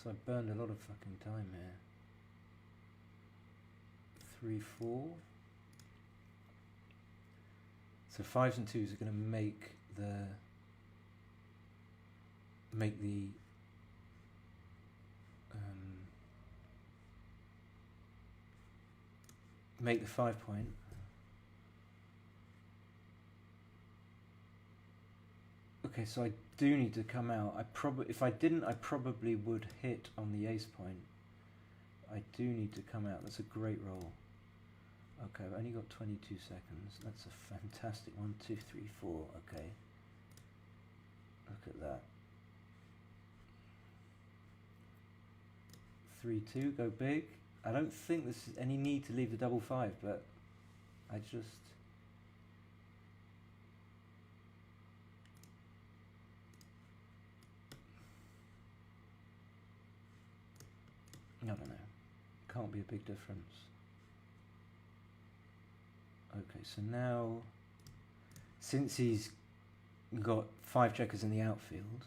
So I burned a lot of fucking time here. 3, 4. So 5s and 2s are going to make the make the 5 point. Okay, so I do need to come out. If I didn't, I probably would hit on the ace point. I do need to come out. That's a great roll. Okay, I've only got 22 seconds. That's a fantastic 1, 2, 3, 4. Okay. Look at that. 3, 2, go big. I don't think there's any need to leave the double 5, but I just... I don't know. Can't be a big difference. Okay, so now, since he's got 5 checkers in the outfield,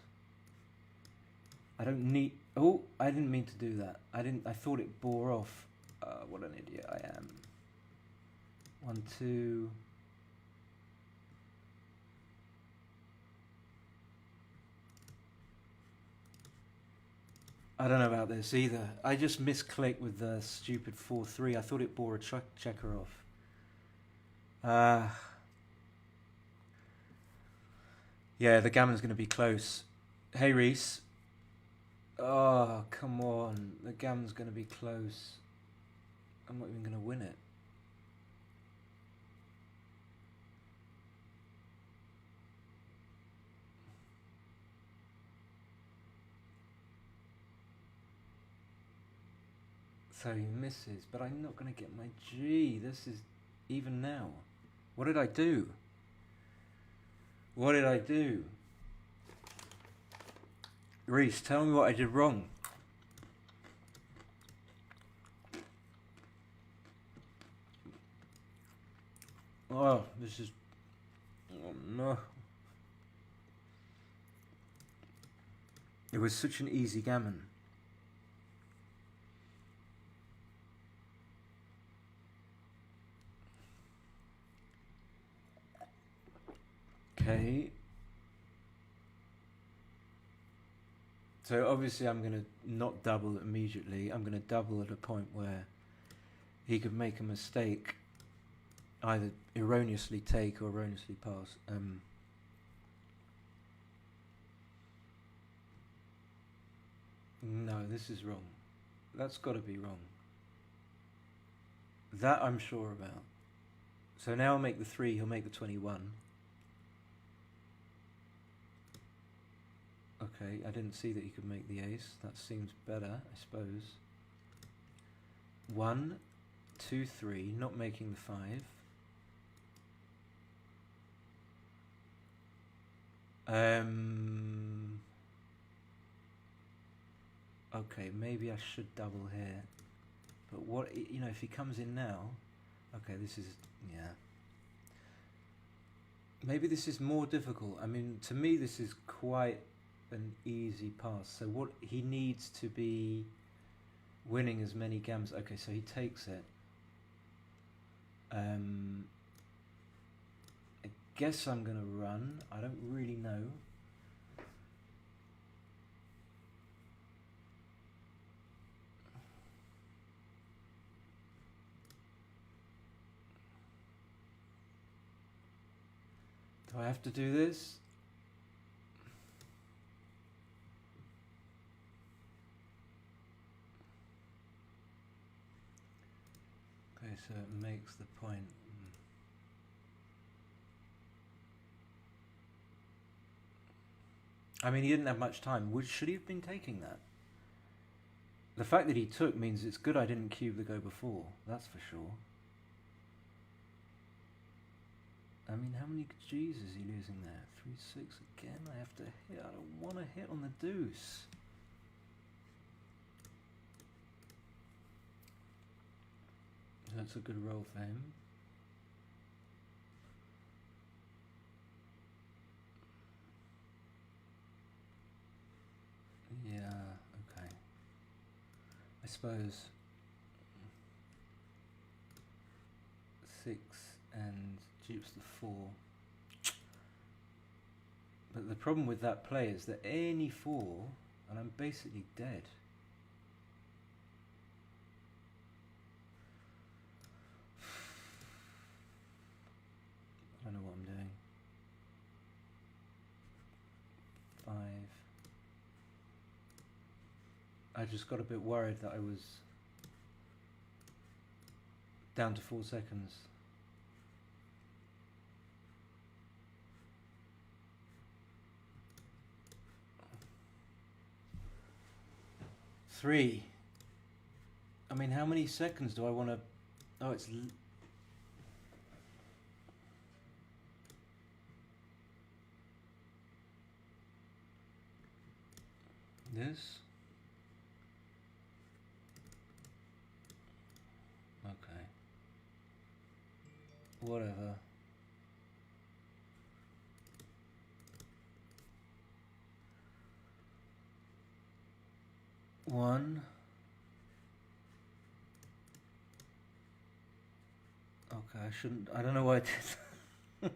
I don't need... Oh, I didn't mean to do that. I thought it bore off. What an idiot I am. 1, 2... I don't know about this either. I just misclicked with the stupid 4-3. I thought it bore a checker off. Yeah, the gammon's going to be close. Hey, Reese. Oh, come on. The gammon's going to be close. I'm not even going to win it. So he misses, but I'm not going to get my G. This is even now. What did I do? What did I do? Reese, tell me what I did wrong. Oh, this is... Oh, no. It was such an easy gammon. Okay. So obviously I'm going to not double immediately. I'm going to double at a point where he could make a mistake, either erroneously take or erroneously pass. No, this is wrong. That's got to be wrong. That I'm sure about. So now I'll make the 3, he'll make the 21. Okay, I didn't see that he could make the ace. That seems better, I suppose. 1, 2, 3, not making the 5. Okay, maybe I should double here. But what, you know, if he comes in now... Okay, this is... yeah. Maybe this is more difficult. I mean, to me this is quite an easy pass. So what he needs to be winning as many gams. Okay, so he takes it. I guess I'm gonna run. I don't really know. Do I have to do this? Okay, so it makes the point. I mean, he didn't have much time. Should he have been taking that? The fact that he took means it's good I didn't cube the go before. That's for sure. I mean, how many G's is he losing there? 3-6 again. I have to hit. I don't want to hit on the deuce. That's a good roll for him. Yeah, okay. I suppose 6 and dupes the 4. But the problem with that play is that any 4 and I'm basically dead. I don't know what I'm doing. 5. I just got a bit worried that I was down to 4 seconds. Three. I mean, how many seconds do I want to... Oh, it's... This? Okay. Whatever. One. Okay, I shouldn't... I don't know why I did that.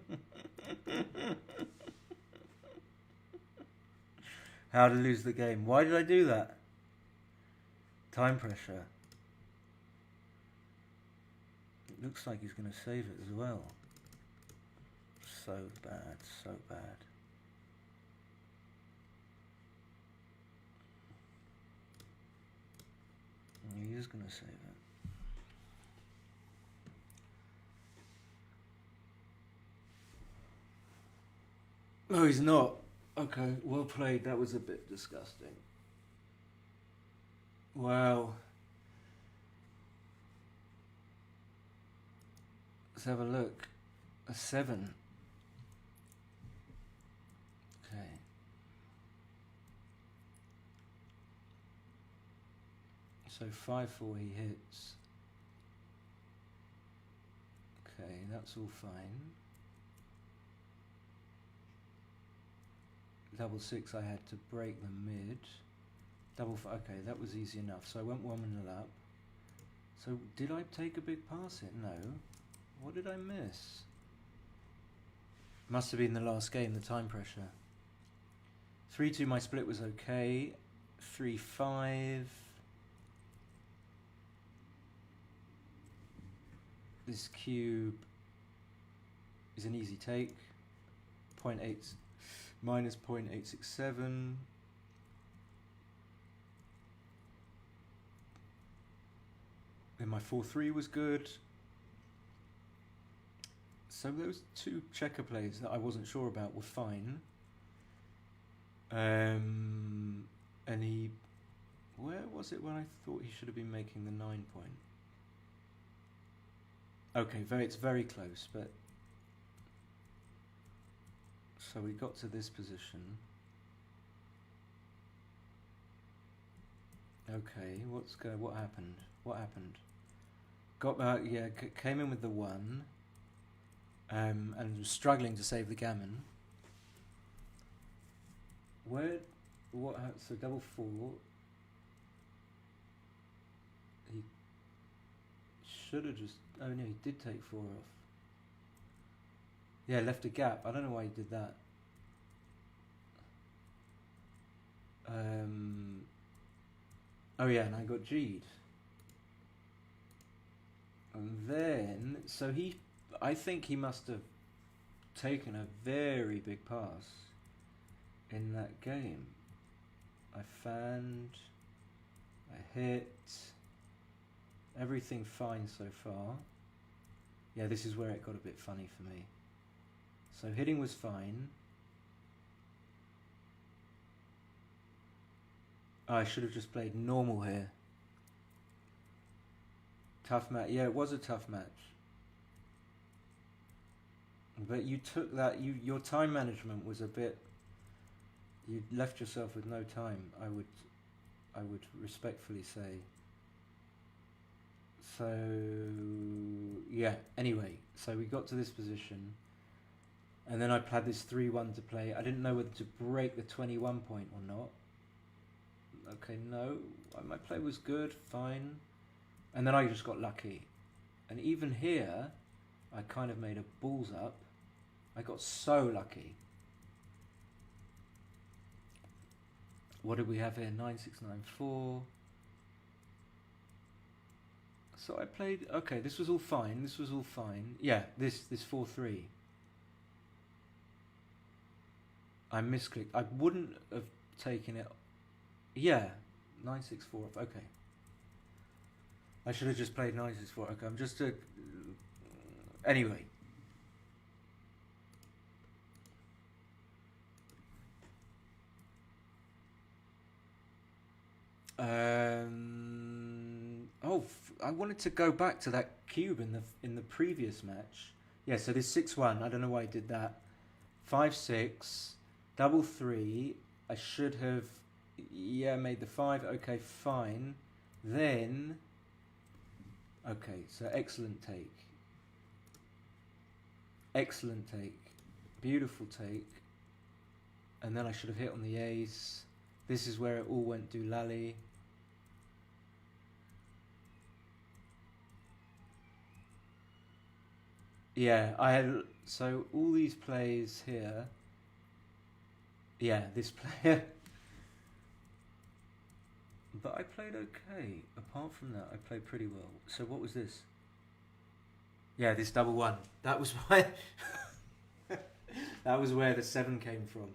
How to lose the game. Why did I do that? Time pressure. It looks like he's going to save it as well. So bad, so bad. He is going to save it. Oh, he's not. Okay, well played. That was a bit disgusting. Wow. Let's have a look. A 7. Okay. So 5-4 he hits. Okay, that's all fine. Double 6 I had to break the mid. Double 5, okay, that was easy enough. So I went 1 minute up. So did I take a big pass it? No. What did I miss? Must have been the last game, the time pressure. 3-2 my split was okay. 3-5. This cube is an easy take. 0.8 minus 0.867. Then my 4-3 was good. So those 2 checker plays that I wasn't sure about were fine. And he... Where was it when I thought he should have been making the 9 point? Okay, it's very close, but... So we got to this position. Okay, what happened? What happened? Got yeah, came in with the 1, and was struggling to save the gammon. So double 4. He should have just. Oh no, he did take 4 off. Yeah, left a gap. I don't know why he did that. Oh yeah, and I got G'd. And then, so I think he must have taken a very big pass in that game. I fanned, I hit, everything fine so far. Yeah, this is where it got a bit funny for me. So hitting was fine. I should have just played normal here. Tough match. Yeah, it was a tough match. But you took that. Your time management was a bit. You left yourself with no time. I would respectfully say. So yeah. Anyway, so we got to this position, and then I had this 3-1 to play. I didn't know whether to break the 21 point or not. Okay, no, my play was good, fine, and then I just got lucky, and even here, I kind of made a balls up. I got so lucky. What did we have here? 9694. So I played. Okay, this was all fine. This was all fine. Yeah, this 4-3. I misclicked. I wouldn't have taken it. Yeah, 964. Okay. I should have just played 964. Okay, I'm just a. Anyway. I wanted to go back to that cube in the previous match. Yeah, so this 6-1. I don't know why I did that. 5-6, double 3. I should have, made the 5. Okay, fine. Then, okay, so excellent take. Excellent take. Beautiful take. And then I should have hit on the ace. This is where it all went doolally. Yeah, I had, so all these plays here. Yeah, this player. But I played okay. Apart from that, I played pretty well. So what was this? Yeah, this double 1. That was why. That was where the 7 came from.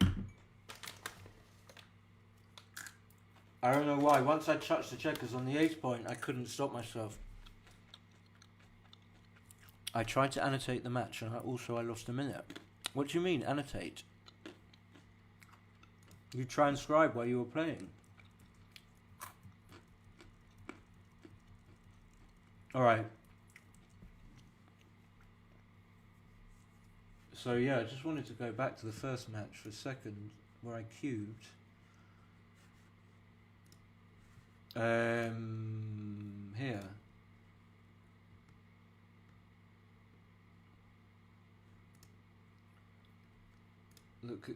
I don't know why. Once I touched the checkers on the ace point, I couldn't stop myself. I tried to annotate the match, and I lost a minute. What do you mean, annotate? You transcribe while you were playing. Alright. So yeah, I just wanted to go back to the first match for a second, where I cubed. Here.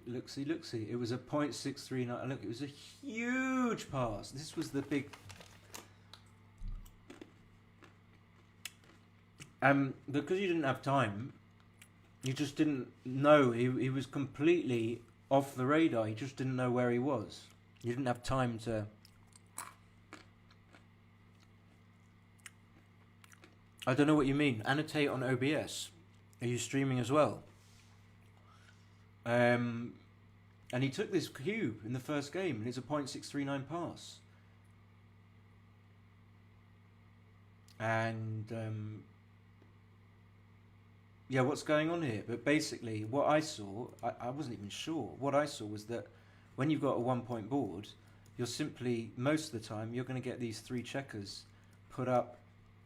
Look, see. It was a 0.639. Look, it was a huge pass. This was the big. Because you didn't have time, you just didn't know. He was completely off the radar. You just didn't know where he was. You didn't have time to. I don't know what you mean. Annotate on OBS. Are you streaming as well? And he took this cube in the first game, and it's a 0.639 pass. And yeah, what's going on here? But basically, what I saw, I wasn't even sure. What I saw was that when you've got a 1-point board, you're simply, most of the time, you're going to get these 3 checkers put up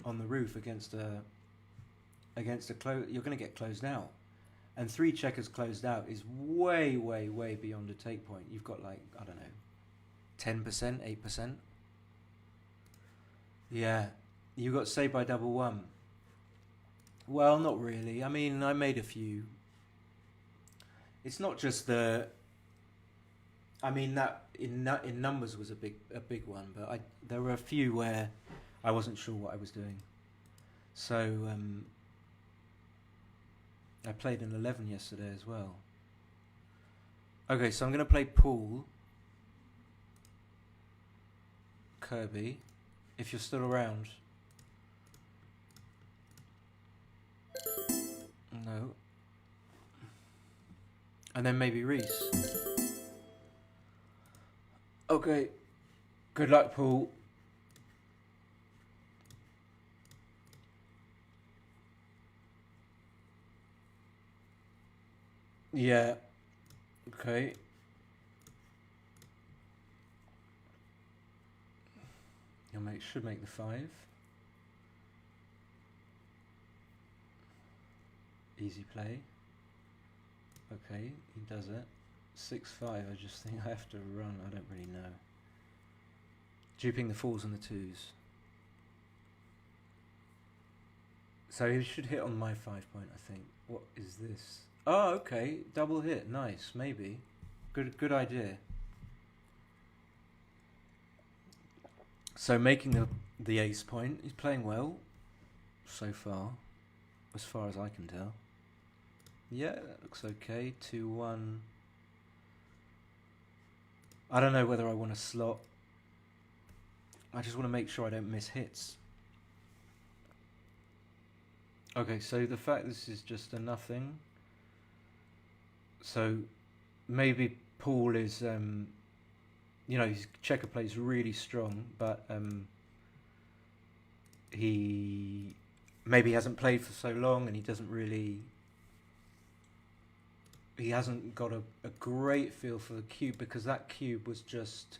on the roof against a you're going to get closed out. And 3 checkers closed out is way, way, way beyond a take point. You've got like, I don't know, 10%, 8%. Yeah, you got saved by double 1. Well, not really. I mean, I made a few. It's not just the. I mean, that in numbers was a big one, but there were a few where I wasn't sure what I was doing. So I played an 11 yesterday as well. Okay, so I'm going to play Paul Kirby, if you're still around. No. And then maybe Reese. Okay. Good luck, Paul. Yeah. Okay. Should make the 5. Easy play. Okay, he does it. 6-5, I just think I have to run, I don't really know. Duping the 4s and the 2s. So he should hit on my 5 point, I think. What is this? Oh, okay, double hit, nice, maybe. Good idea. So making the ace point, he's playing well so far as I can tell. Yeah, that looks okay. 2-1. I don't know whether I want to slot. I just want to make sure I don't miss hits. Okay, so the fact this is just a nothing. So maybe Paul is, his checker play is really strong, but he maybe hasn't played for so long and he hasn't got a great feel for the cube, because that cube was just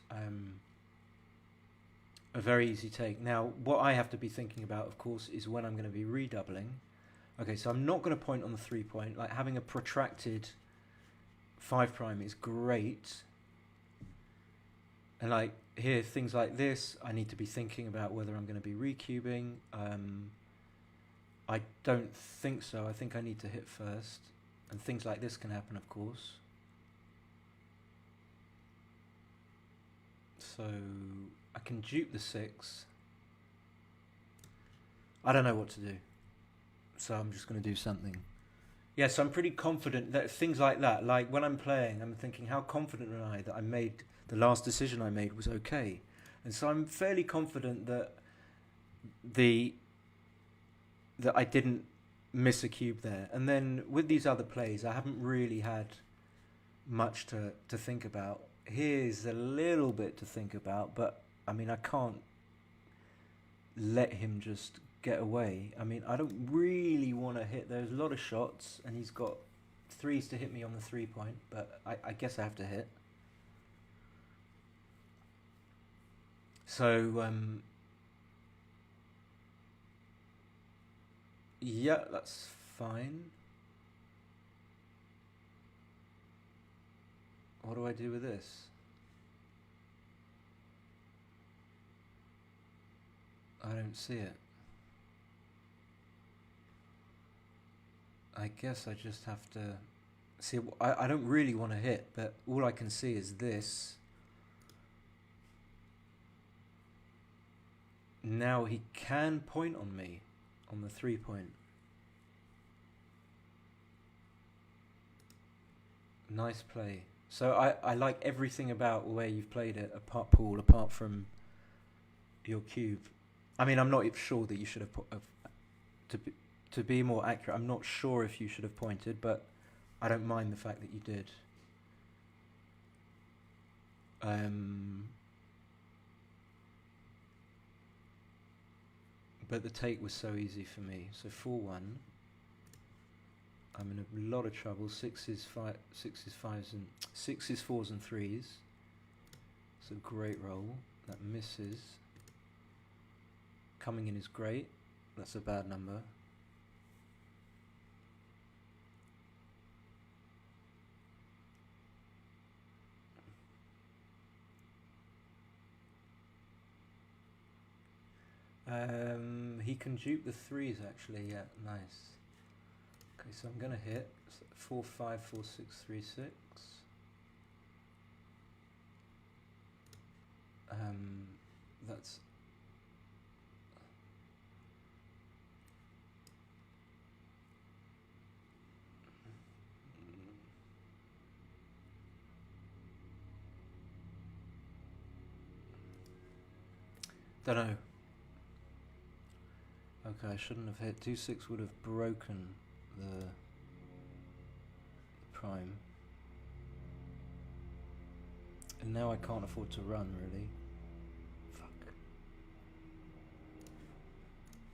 a very easy take. Now, what I have to be thinking about, of course, is when I'm going to be redoubling. Okay, so I'm not going to point on the 3 point. Like, having a protracted 5 prime is great. And like here, things like this, I need to be thinking about whether I'm going to be recubing. I don't think so. I think I need to hit first. And things like this can happen, of course. So I can dupe the 6. I don't know what to do. So I'm just going to do something. Yes, I'm pretty confident that things like that, like when I'm playing, I'm thinking, how confident am I that I made the last decision I made was okay? And so I'm fairly confident that that I didn't miss a cube there. And then with these other plays, I haven't really had much to think about. Here's a little bit to think about, but I mean, I can't let him just get away. I mean, I don't really want to hit. There's a lot of shots, and he's got 3s to hit me on the 3 point, but I guess I have to hit. So, yeah, that's fine. What do I do with this? I don't see it. I guess I just have to see. I don't really want to hit, but all I can see is this. Now he can point on me on the 3 point. Nice play. So I like everything about where you've played it, apart from your cube. I mean, I'm not sure that you should have put. To be more accurate, I'm not sure if you should have pointed, but I don't mind the fact that you did. But the take was so easy for me. So 4-1. I'm in a lot of trouble. 6s, 5s, and 6s, 4s, and 3s. It's a great roll. That misses. Coming in is great. That's a bad number. He can dupe the 3s actually, yeah, nice. Okay, so I'm gonna hit 4, 5, 4, 6, 3, 6. That's don't know. Okay, I shouldn't have hit. 2-6 would have broken the prime. And now I can't afford to run, really.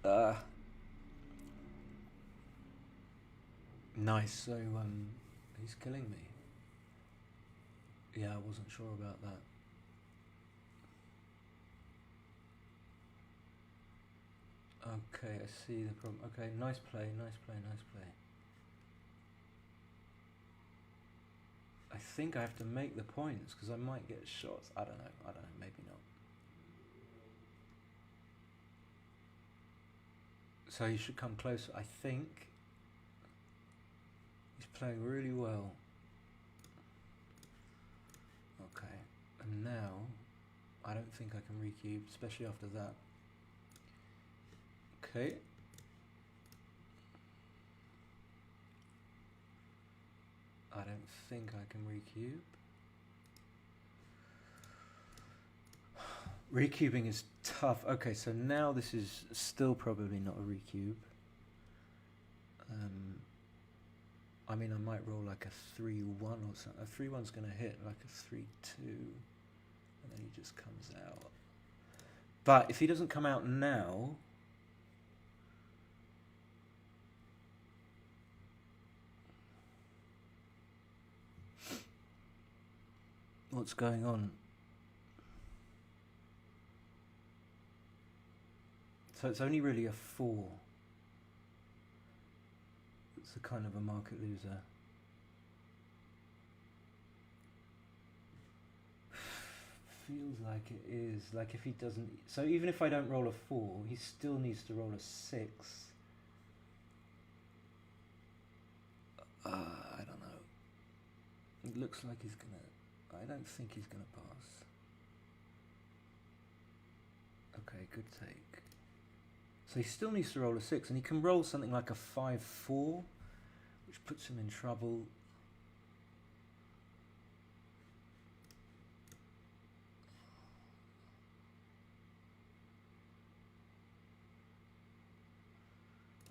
Fuck. Nice, so he's killing me. Yeah, I wasn't sure about that. Okay, I see the problem. Okay, nice play, nice play, nice play. I think I have to make the points because I might get shots. I don't know, maybe not. So he should come closer, I think. He's playing really well. Okay, and now I don't think I can recube, especially after that. Okay. I don't think I can recube. Recubing is tough. Okay, so now this is still probably not a recube. I mean, I might roll like a 3-1 or something. A 3-1's going to hit like a 3-2. And then he just comes out. But if he doesn't come out now... What's going on? So it's only really a 4. It's a kind of a market loser. Feels like it is. Like if he doesn't... So even if I don't roll a 4, he still needs to roll a 6. I don't know. It looks like he's gonna... I don't think he's gonna pass. Okay, good take. So he still needs to roll a 6, and he can roll something like a 5-4, which puts him in trouble.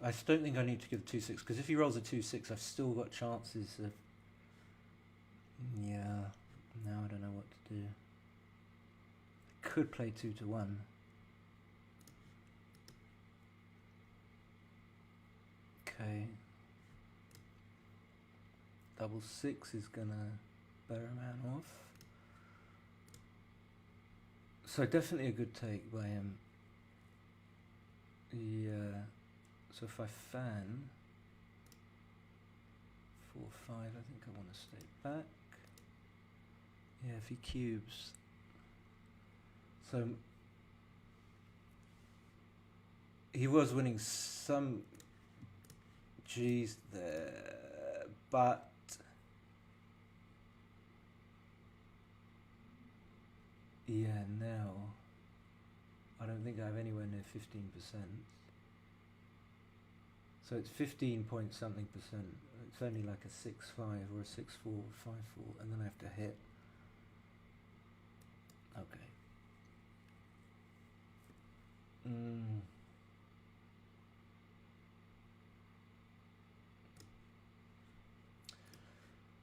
I just don't think I need to give 2-6, because if he rolls a 2-6, I've still got chances of... Yeah, now I don't know what to do. I could play 2-1. Okay. Double 6 is gonna bear a man off. So definitely a good take by him. Yeah. So if I fan 4-5, I think I want to stay back. Yeah, if he cubes. So he was winning some G's there, but yeah, now I don't think I have anywhere near 15%. So it's 15 point something percent. It's only like a 6-5 or a 6-4, 5-4, and then I have to hit. Okay.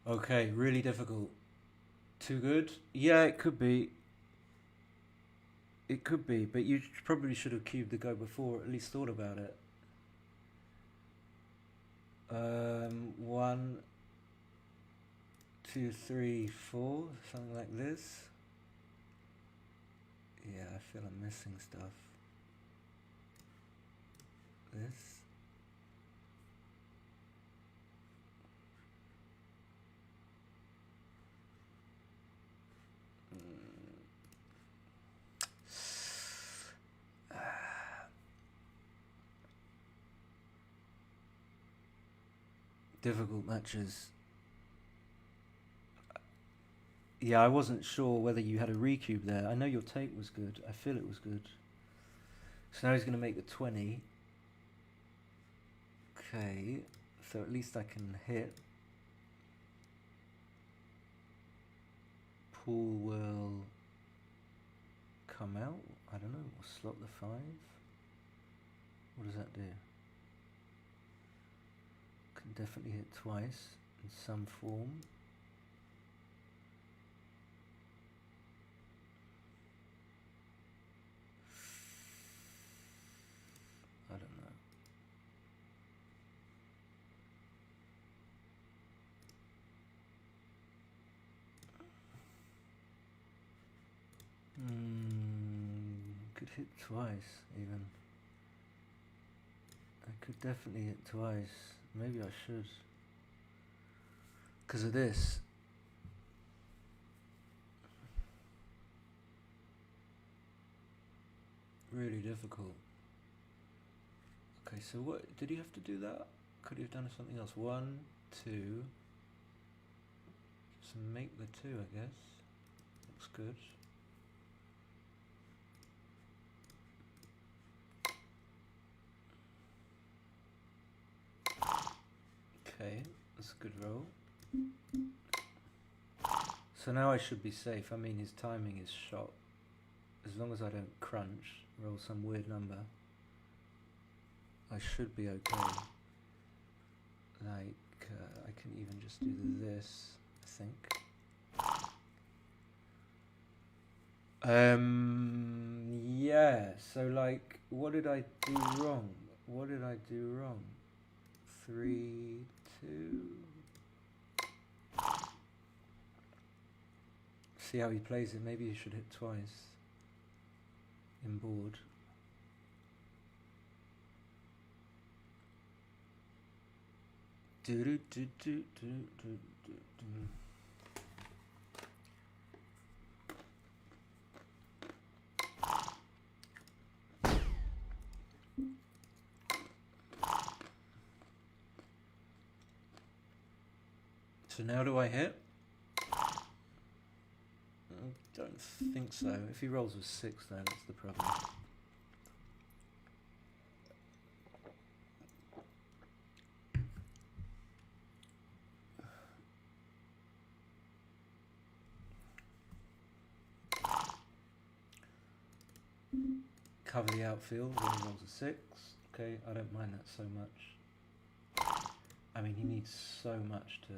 Okay, really difficult. Too good? Yeah, it could be. It could be, but you probably should have cubed the go before, or at least thought about it. 1, 2, 3, 4, something like this. Yeah, I feel I'm missing stuff. This. Difficult matches. Yeah, I wasn't sure whether you had a recube there. I know your take was good. I feel it was good. So now he's going to make the 20. Okay, so at least I can hit. Pool will come out. I don't know. We'll slot the 5. What does that do? Can definitely hit twice in some form. I don't know. Could hit twice even. could definitely hit twice. Maybe I should. Because of this. Really difficult. Okay, so what, did he have to do that? Could he have done something else? 1, 2. Just make the 2, I guess. Looks good. Okay, that's a good roll. So now I should be safe. I mean, his timing is shot. As long as I don't crunch, roll some weird number, I should be okay. Like, I can even just do this, I think. Yeah, so like, what did I do wrong? What did I do wrong? 3, 2. See how he plays it. Maybe he should hit twice in board. Do do do do do do do. So now do I hit? I don't think so. If he rolls with 6 though, that's the problem. Cover the outfield when he rolls a 6. Okay, I don't mind that so much. I mean, he needs so much to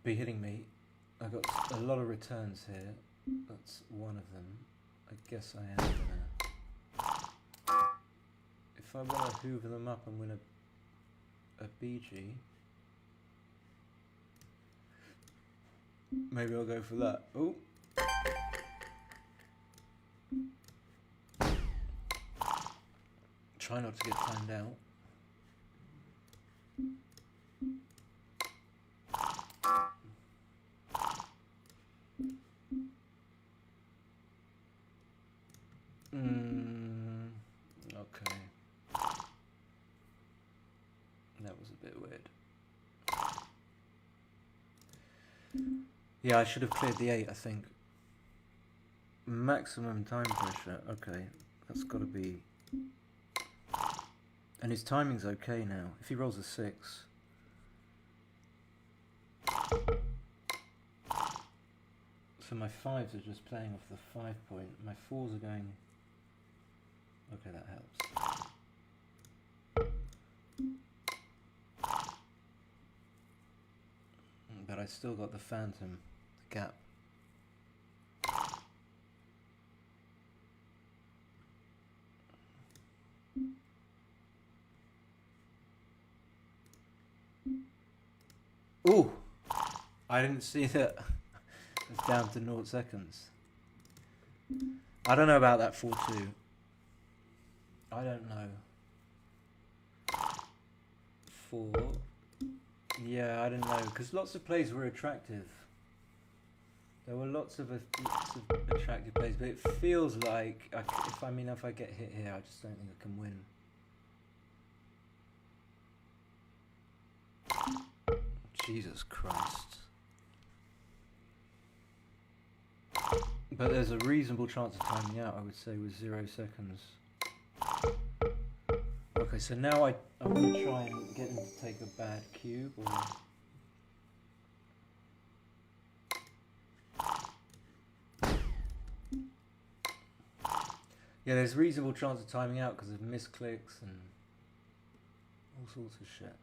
be hitting me. I've got a lot of returns here. That's one of them. I guess I am gonna... If I want to hoover them up and win a BG, maybe I'll go for that. Oh! Try not to get timed out. Okay. That was a bit weird. Yeah, I should have cleared the 8, I think. Maximum time pressure. Okay, that's got to be... And his timing's okay now. If he rolls a 6... So my 5s are just playing off the 5 point. My 4s are going... Okay, that helps. But I still got the phantom, the gap. Ooh! I didn't see that. It's down to 0 seconds. I don't know about that 4-2. I don't know. 4. Yeah, I don't know, because lots of plays were attractive. There were lots of attractive plays, but it feels like if I get hit here, I just don't think I can win. Jesus Christ. But there's a reasonable chance of timing out, I would say, with 0 seconds. Okay, so now I'm going to try and get him to take a bad cube, or... Yeah, there's reasonable chance of timing out because of misclicks and all sorts of shit.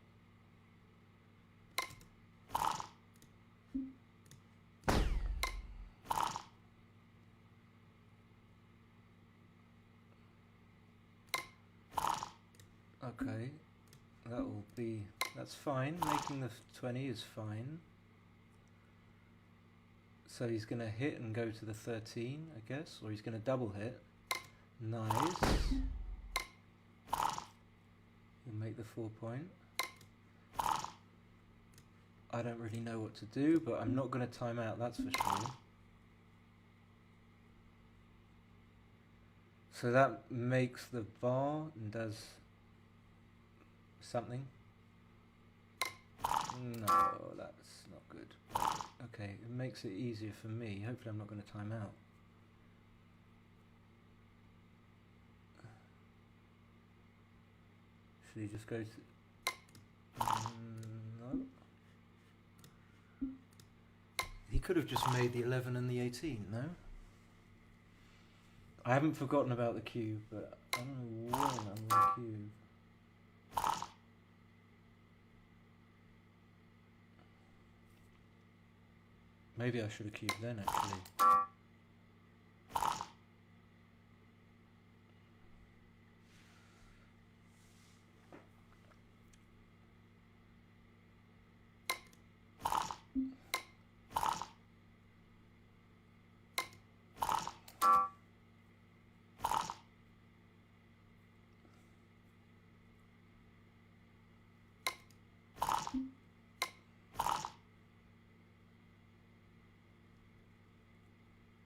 Okay, that's fine. Making the 20 is fine. So he's going to hit and go to the 13, I guess, or he's going to double hit. Nice. We'll make the 4 point. I don't really know what to do, but I'm not going to time out, that's for sure. So that makes the bar and does something. No, that's not good. Okay, it makes it easier for me. Hopefully I'm not going to time out. Should he just go to... no. He could have just made the 11 and the 18, no? I haven't forgotten about the cube, but I don't know when I'm going to cube. Maybe I should have cubed then, actually.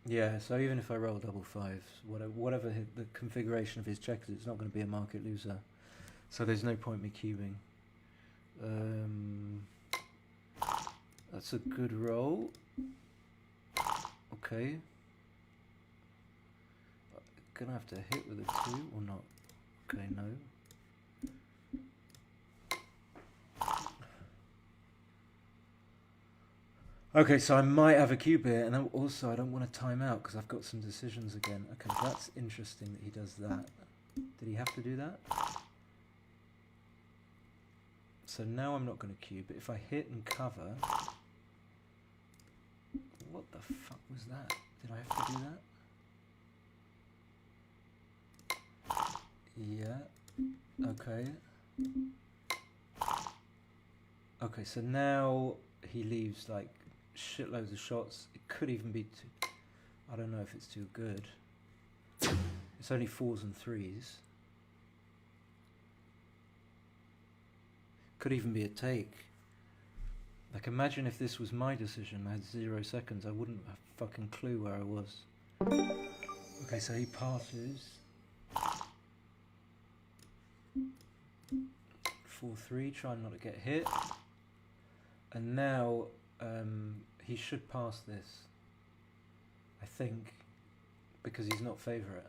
Yeah, so even if I roll double fives, whatever the configuration of his checkers, it's not going to be a market loser. So there's no point me cubing. That's a good roll. Okay. Gonna have to hit with a 2 or not? Okay, no. Okay, so I might have a cube here, and also I don't want to time out because I've got some decisions again. Okay, that's interesting that he does that. Did he have to do that? So now I'm not going to cube, but if I hit and cover... What the fuck was that? Did I have to do that? Yeah. Okay. Okay, so now he leaves like shitloads of shots. It could even be too... I don't know if it's too good. It's only 4s and 3s. Could even be a take. Like, imagine if this was my decision. I had 0 seconds. I wouldn't have a fucking clue where I was. Okay, so he passes. 4-3, trying not to get hit. And now he should pass this, I think, because he's not favourite.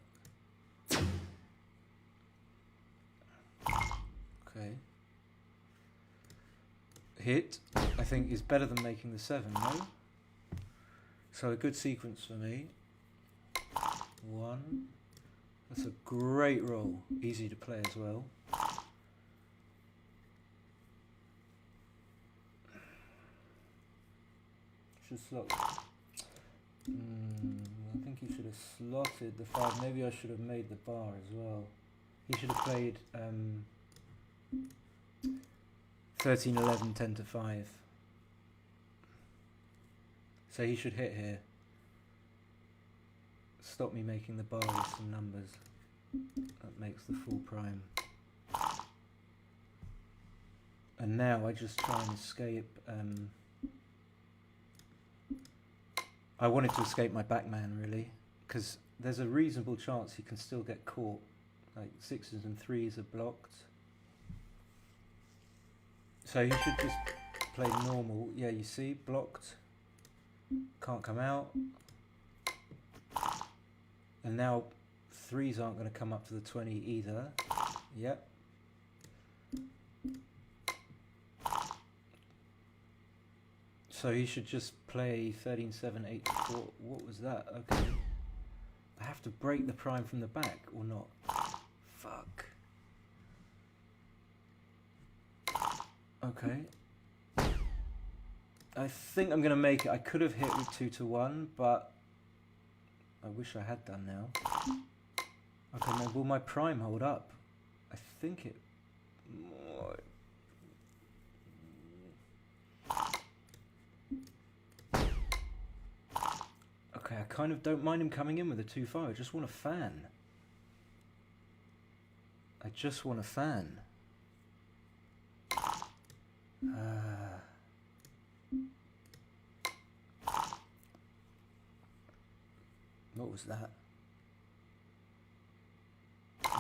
Okay. Hit, I think, is better than making the 7, no? So a good sequence for me. 1. That's a great roll. Easy to play as well. Should slot. I think he should have slotted the 5. Maybe I should have made the bar as well. He should have played 13, 11, 10 to 5. So he should hit here. Stop me making the bar with some numbers. That makes the full prime. And now I just try and escape. I wanted to escape my backman, really, because there's a reasonable chance he can still get caught. Like 6s and 3s are blocked. So he should just play normal. Yeah, you see, blocked. Can't come out. And now 3s aren't going to come up to the 20 either. Yep. So he should just play 13, 7, 8, 4. What was that? Okay. I have to break the prime from the back or not? Fuck. Okay. I think I'm going to make it. I could have hit with 2 to 1, but I wish I had done now. Okay, now will my prime hold up? I think it... Okay, I kind of don't mind him coming in with a 2-5. I just want a fan. I just want a fan. What was that?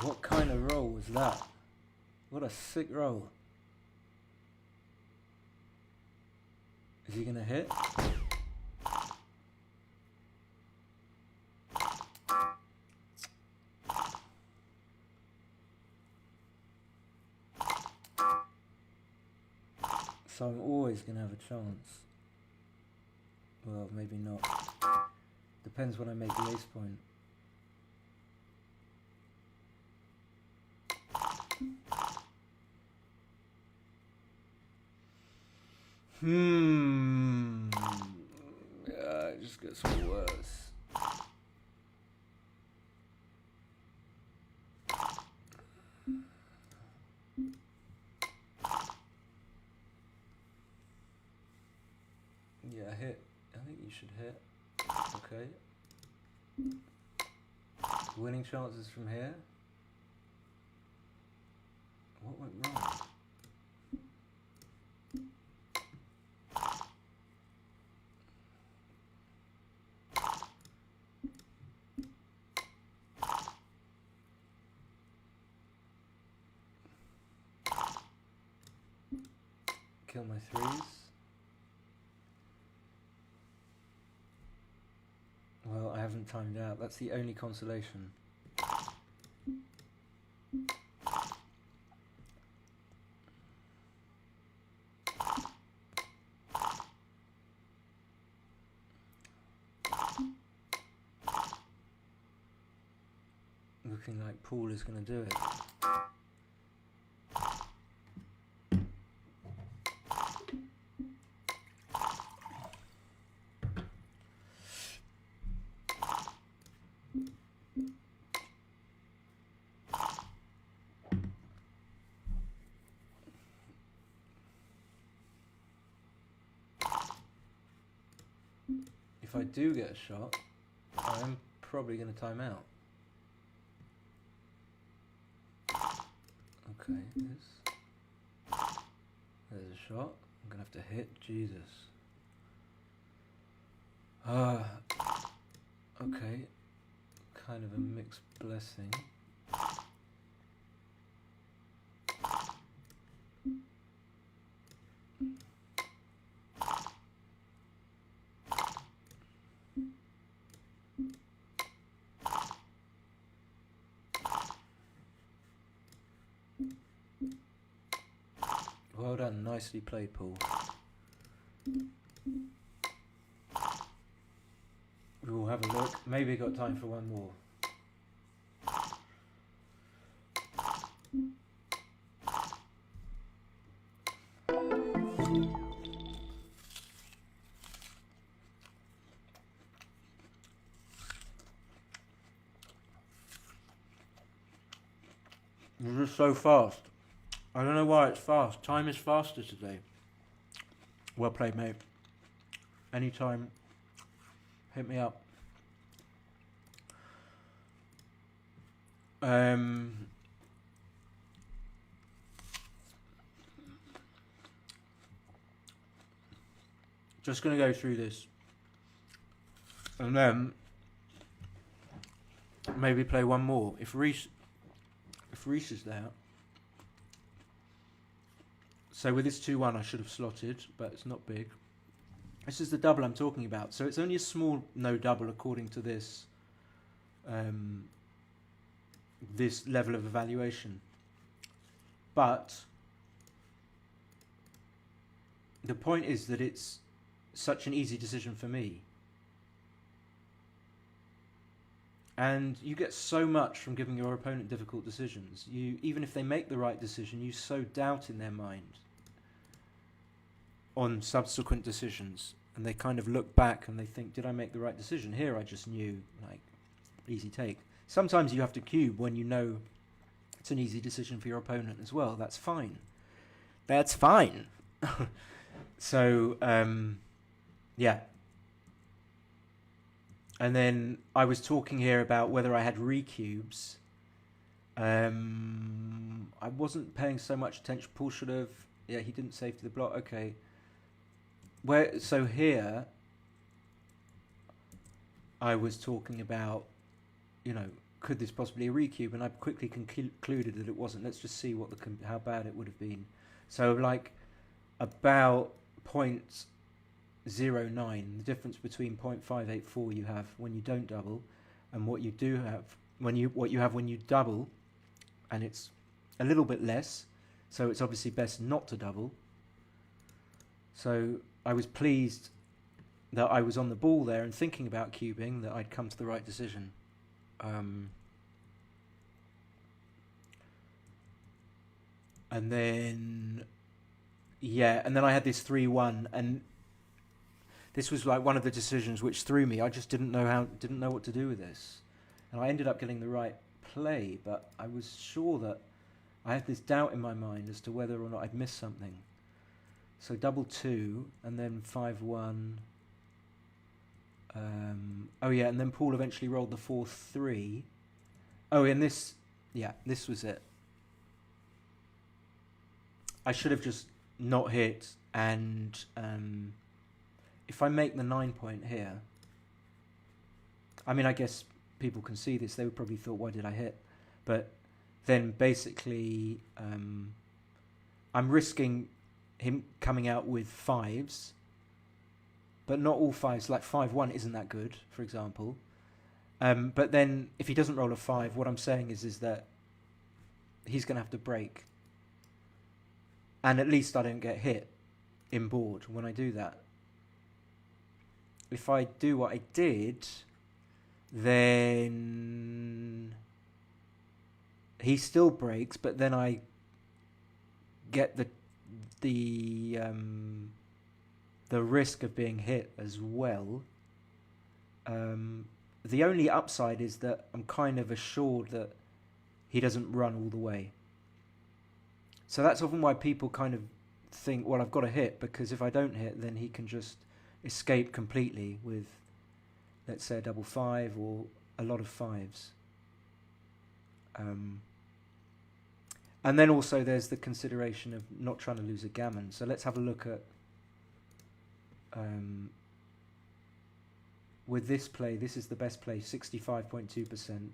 What kind of roll was that? What a sick roll. Is he gonna hit? So I'm always gonna have a chance. Well, maybe not. Depends when I make the ace point. Yeah, it just gets worse. Yeah, hit. I think you should hit. Okay. Winning chances from here. What went wrong? Kill my threes. Well, I haven't timed out. That's the only consolation. Looking like Paul is going to do it. If I do get a shot, I'm probably going to time out. Okay, there's a shot. I'm going to have to hit. Jesus. Okay. Kind of a mixed blessing. Well done, nicely played, Paul. We will have a look. Maybe got time for one more. You're just so fast. I don't know why it's fast. Time is faster today. Well played, mate. Anytime, hit me up. Just going to go through this. And then maybe play one more. If Reese is there. So with this 2-1 I should have slotted, but it's not big. This is the double I'm talking about. So it's only a small no double according to this this level of evaluation. But the point is that it's such an easy decision for me. And you get so much from giving your opponent difficult decisions. Even if they make the right decision, you sow doubt in their mind on subsequent decisions. And they kind of look back and they think, did I make the right decision? Here I just knew, like, easy take. Sometimes you have to cube when you know it's an easy decision for your opponent as well. That's fine. That's fine. So, yeah. And then I was talking here about whether I had recubes. I wasn't paying so much attention. Paul should have. Yeah, he didn't save to the block. Okay. So here, I was talking about, could this possibly be a recube? And I quickly concluded that it wasn't. Let's just see how bad it would have been. So like about 0.09, the difference between 0.584 you have when you don't double, and what you do have when you double, and it's a little bit less. So it's obviously best not to double. So I was pleased that I was on the ball there and thinking about cubing, that I'd come to the right decision. And then I had this 3-1, and this was like one of the decisions which threw me. I just didn't know what to do with this, and I ended up getting the right play, but I was sure that I had this doubt in my mind as to whether or not I'd missed something. So 2-2, and then 5-1. And then Paul eventually rolled the 4-3. Oh, and this was it. I should have just not hit, and if I make the 9 point here, I mean, I guess people can see this. They would probably thought, why did I hit? But then basically, I'm risking him coming out with 5s, but not all 5s. Like 5-1 isn't that good, for example. But then if he doesn't roll a 5, what I'm saying is that he's going to have to break. And at least I don't get hit in board when I do that. If I do what I did, then he still breaks, but then I get the risk of being hit as well. The only upside is that I'm kind of assured that he doesn't run all the way. So that's often why people kind of think, well, I've got to hit, because if I don't hit, then he can just escape completely with, let's say, a 5-5 or a lot of 5s. And then also there's the consideration of not trying to lose a gammon. So let's have a look at, with this play, this is the best play, 65.2%.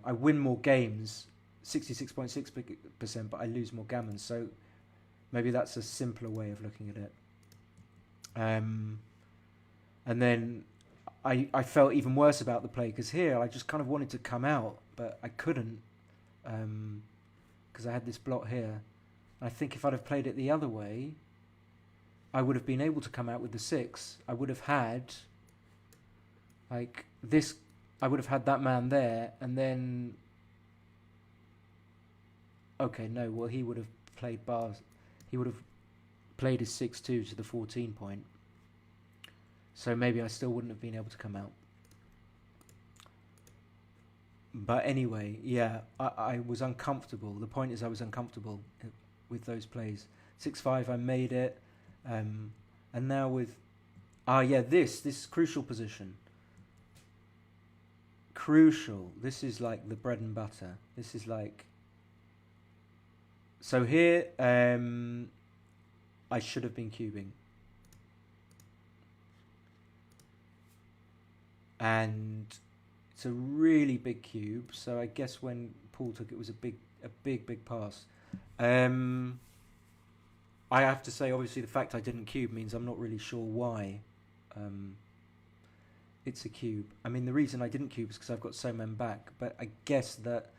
I win more games, 66.6%, but I lose more gammons. So maybe that's a simpler way of looking at it. And then I felt even worse about the play, because here I just kind of wanted to come out, but I couldn't, because I had this blot here. I think if I'd have played it the other way, I would have been able to come out with the 6. I would have had like this. I would have had that man there, and then he would have played bars. He would have played his 6-2 to the 14 point. So maybe I still wouldn't have been able to come out. But anyway, yeah, I was uncomfortable. The point is I was uncomfortable with those plays. 6-5, I made it. And now with... this crucial position. Crucial. This is like the bread and butter. This is like... So here, I should have been cubing. And it's a really big cube. So I guess when Paul took it was a big pass. I have to say, obviously, the fact I didn't cube means I'm not really sure why it's a cube. I mean, the reason I didn't cube is because I've got so men back. But I guess that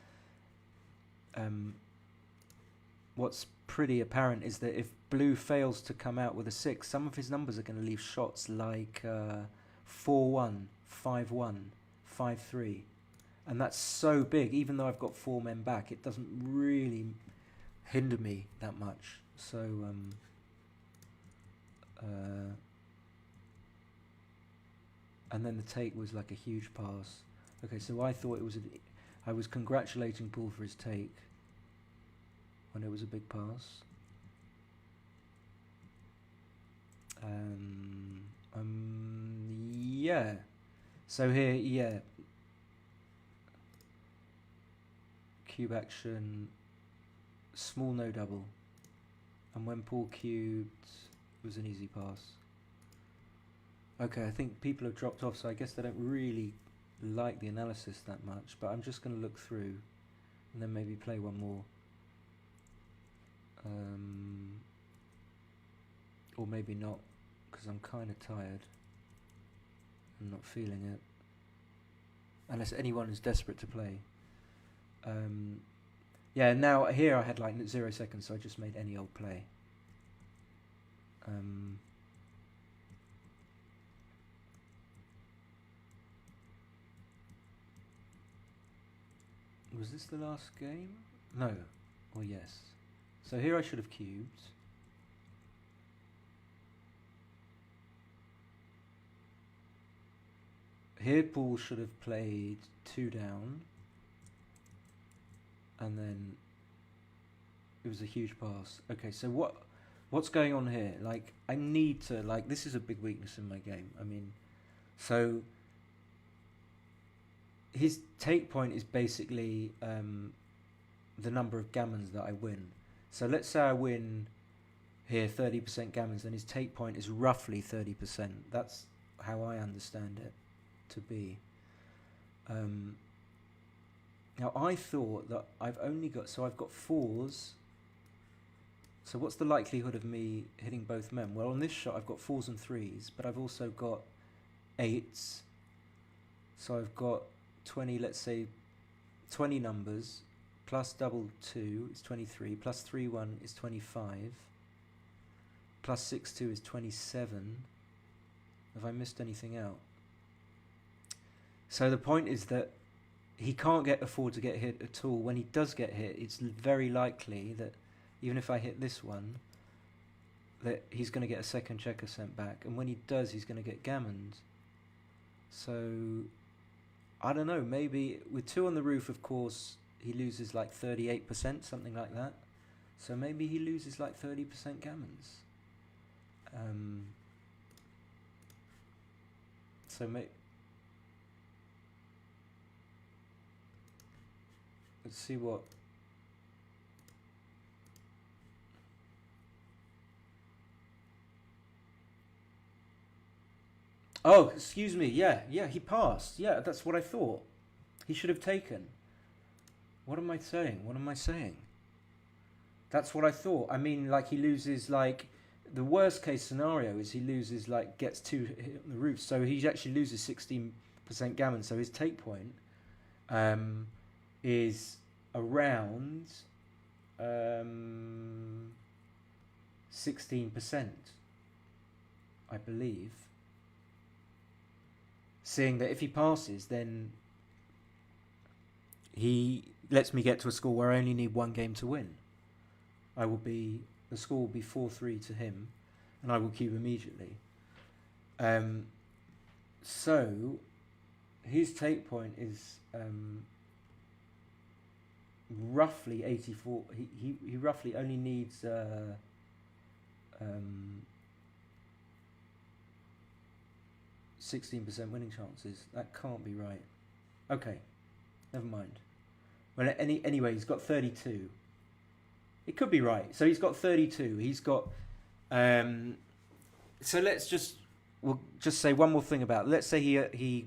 what's pretty apparent is that if blue fails to come out with a 6, some of his numbers are going to leave shots like 4-1, 5-1, 5-3. And that's so big. Even though I've got 4 men back, it doesn't really hinder me that much. So, and then the take was like a huge pass. Okay, so I thought I was congratulating Paul for his take when it was a big pass. Yeah. So here, yeah. cube action, small no double. And when Paul cubed, it was an easy pass. Okay, I think people have dropped off, so I guess they don't really like the analysis that much, but I'm just going to look through and then maybe play one more. Or maybe not, because I'm kind of tired. I'm not feeling it. Unless anyone is desperate to play. Yeah, now here I had like 0 seconds, so I just made any old play. Was this the last game? No. Or yes. So here I should have cubed. Here Paul should have played 2 down. And then it was a huge pass. Okay, so what's going on here? Like, I need to, like, this is a big weakness in my game. I mean, so his take point is basically the number of gammons that I win. So let's say I win here 30% gammons, and his take point is roughly 30%. That's how I understand it to be. Now I thought that I've got 4s. So what's the likelihood of me hitting both men? Well, on this shot I've got 4s and 3s, but I've also got 8s. So I've got 20, let's say 20 numbers, plus double 2 is 23, plus 3 1 is 25, plus 6 2 is 27. Have I missed anything out? So the point is that he can't afford to get hit at all. When he does get hit, it's very likely that even if I hit this one, that he's going to get a second checker sent back. And when he does, he's going to get gammoned. So, I don't know, maybe with 2 on the roof, of course, he loses like 38%, something like that. So maybe he loses like 30% gammons. Let's see what... Oh, excuse me, yeah, he passed. Yeah, that's what I thought. He should have taken. What am I saying? That's what I thought. I mean, like, he loses, like... The worst case scenario is he loses, like, gets 2 hit on the roof. So he actually loses 16% gammon. So his take point is around 16%, I believe. Seeing that if he passes, then he lets me get to a score where I only need 1 game to win. The score will be 4-3 to him, and I will cube immediately. So his take point is roughly 84. He roughly only needs 16% winning chances. That can't be right. Okay, never mind. Well, anyway, he's got 32. It could be right. So he's got 32. He's got. So we'll just say one more thing about it. Let's say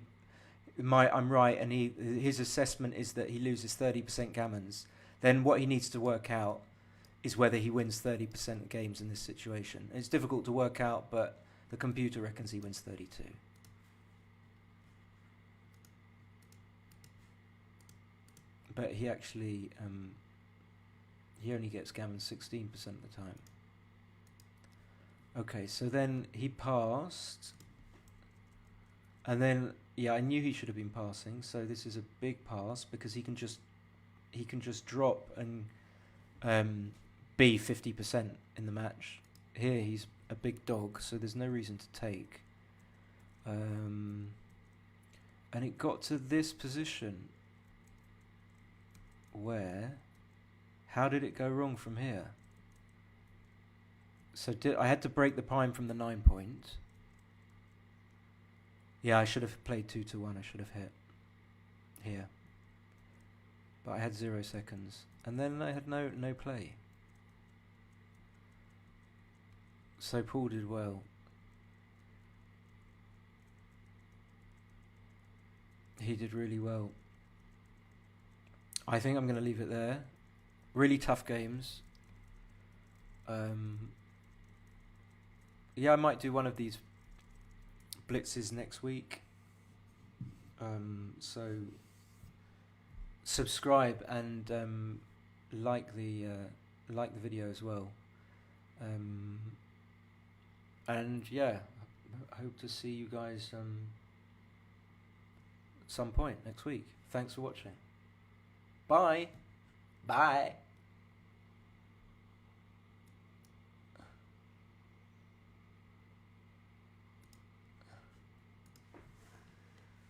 I'm right, and his assessment is that he loses 30% gammons. Then what he needs to work out is whether he wins 30% of games in this situation. It's difficult to work out, but the computer reckons he wins 32. But he actually he only gets gammon 16% of the time. Okay, so then he passed, and then I knew he should have been passing. So this is a big pass because he can just drop and be 50% in the match. Here he's a big dog, so there's no reason to take. And it got to this position where, how did it go wrong from here? So I had to break the prime from the 9 point. Yeah, I should have played 2-1. I should have hit here. but I had 0 seconds, and then I had no play. So Paul did well. He did really well. I think I'm going to leave it there. Really tough games. Yeah, I might do one of these blitzes next week. So subscribe and like the video as well. And yeah, I hope to see you guys at some point next week. Thanks for watching. Bye. Bye.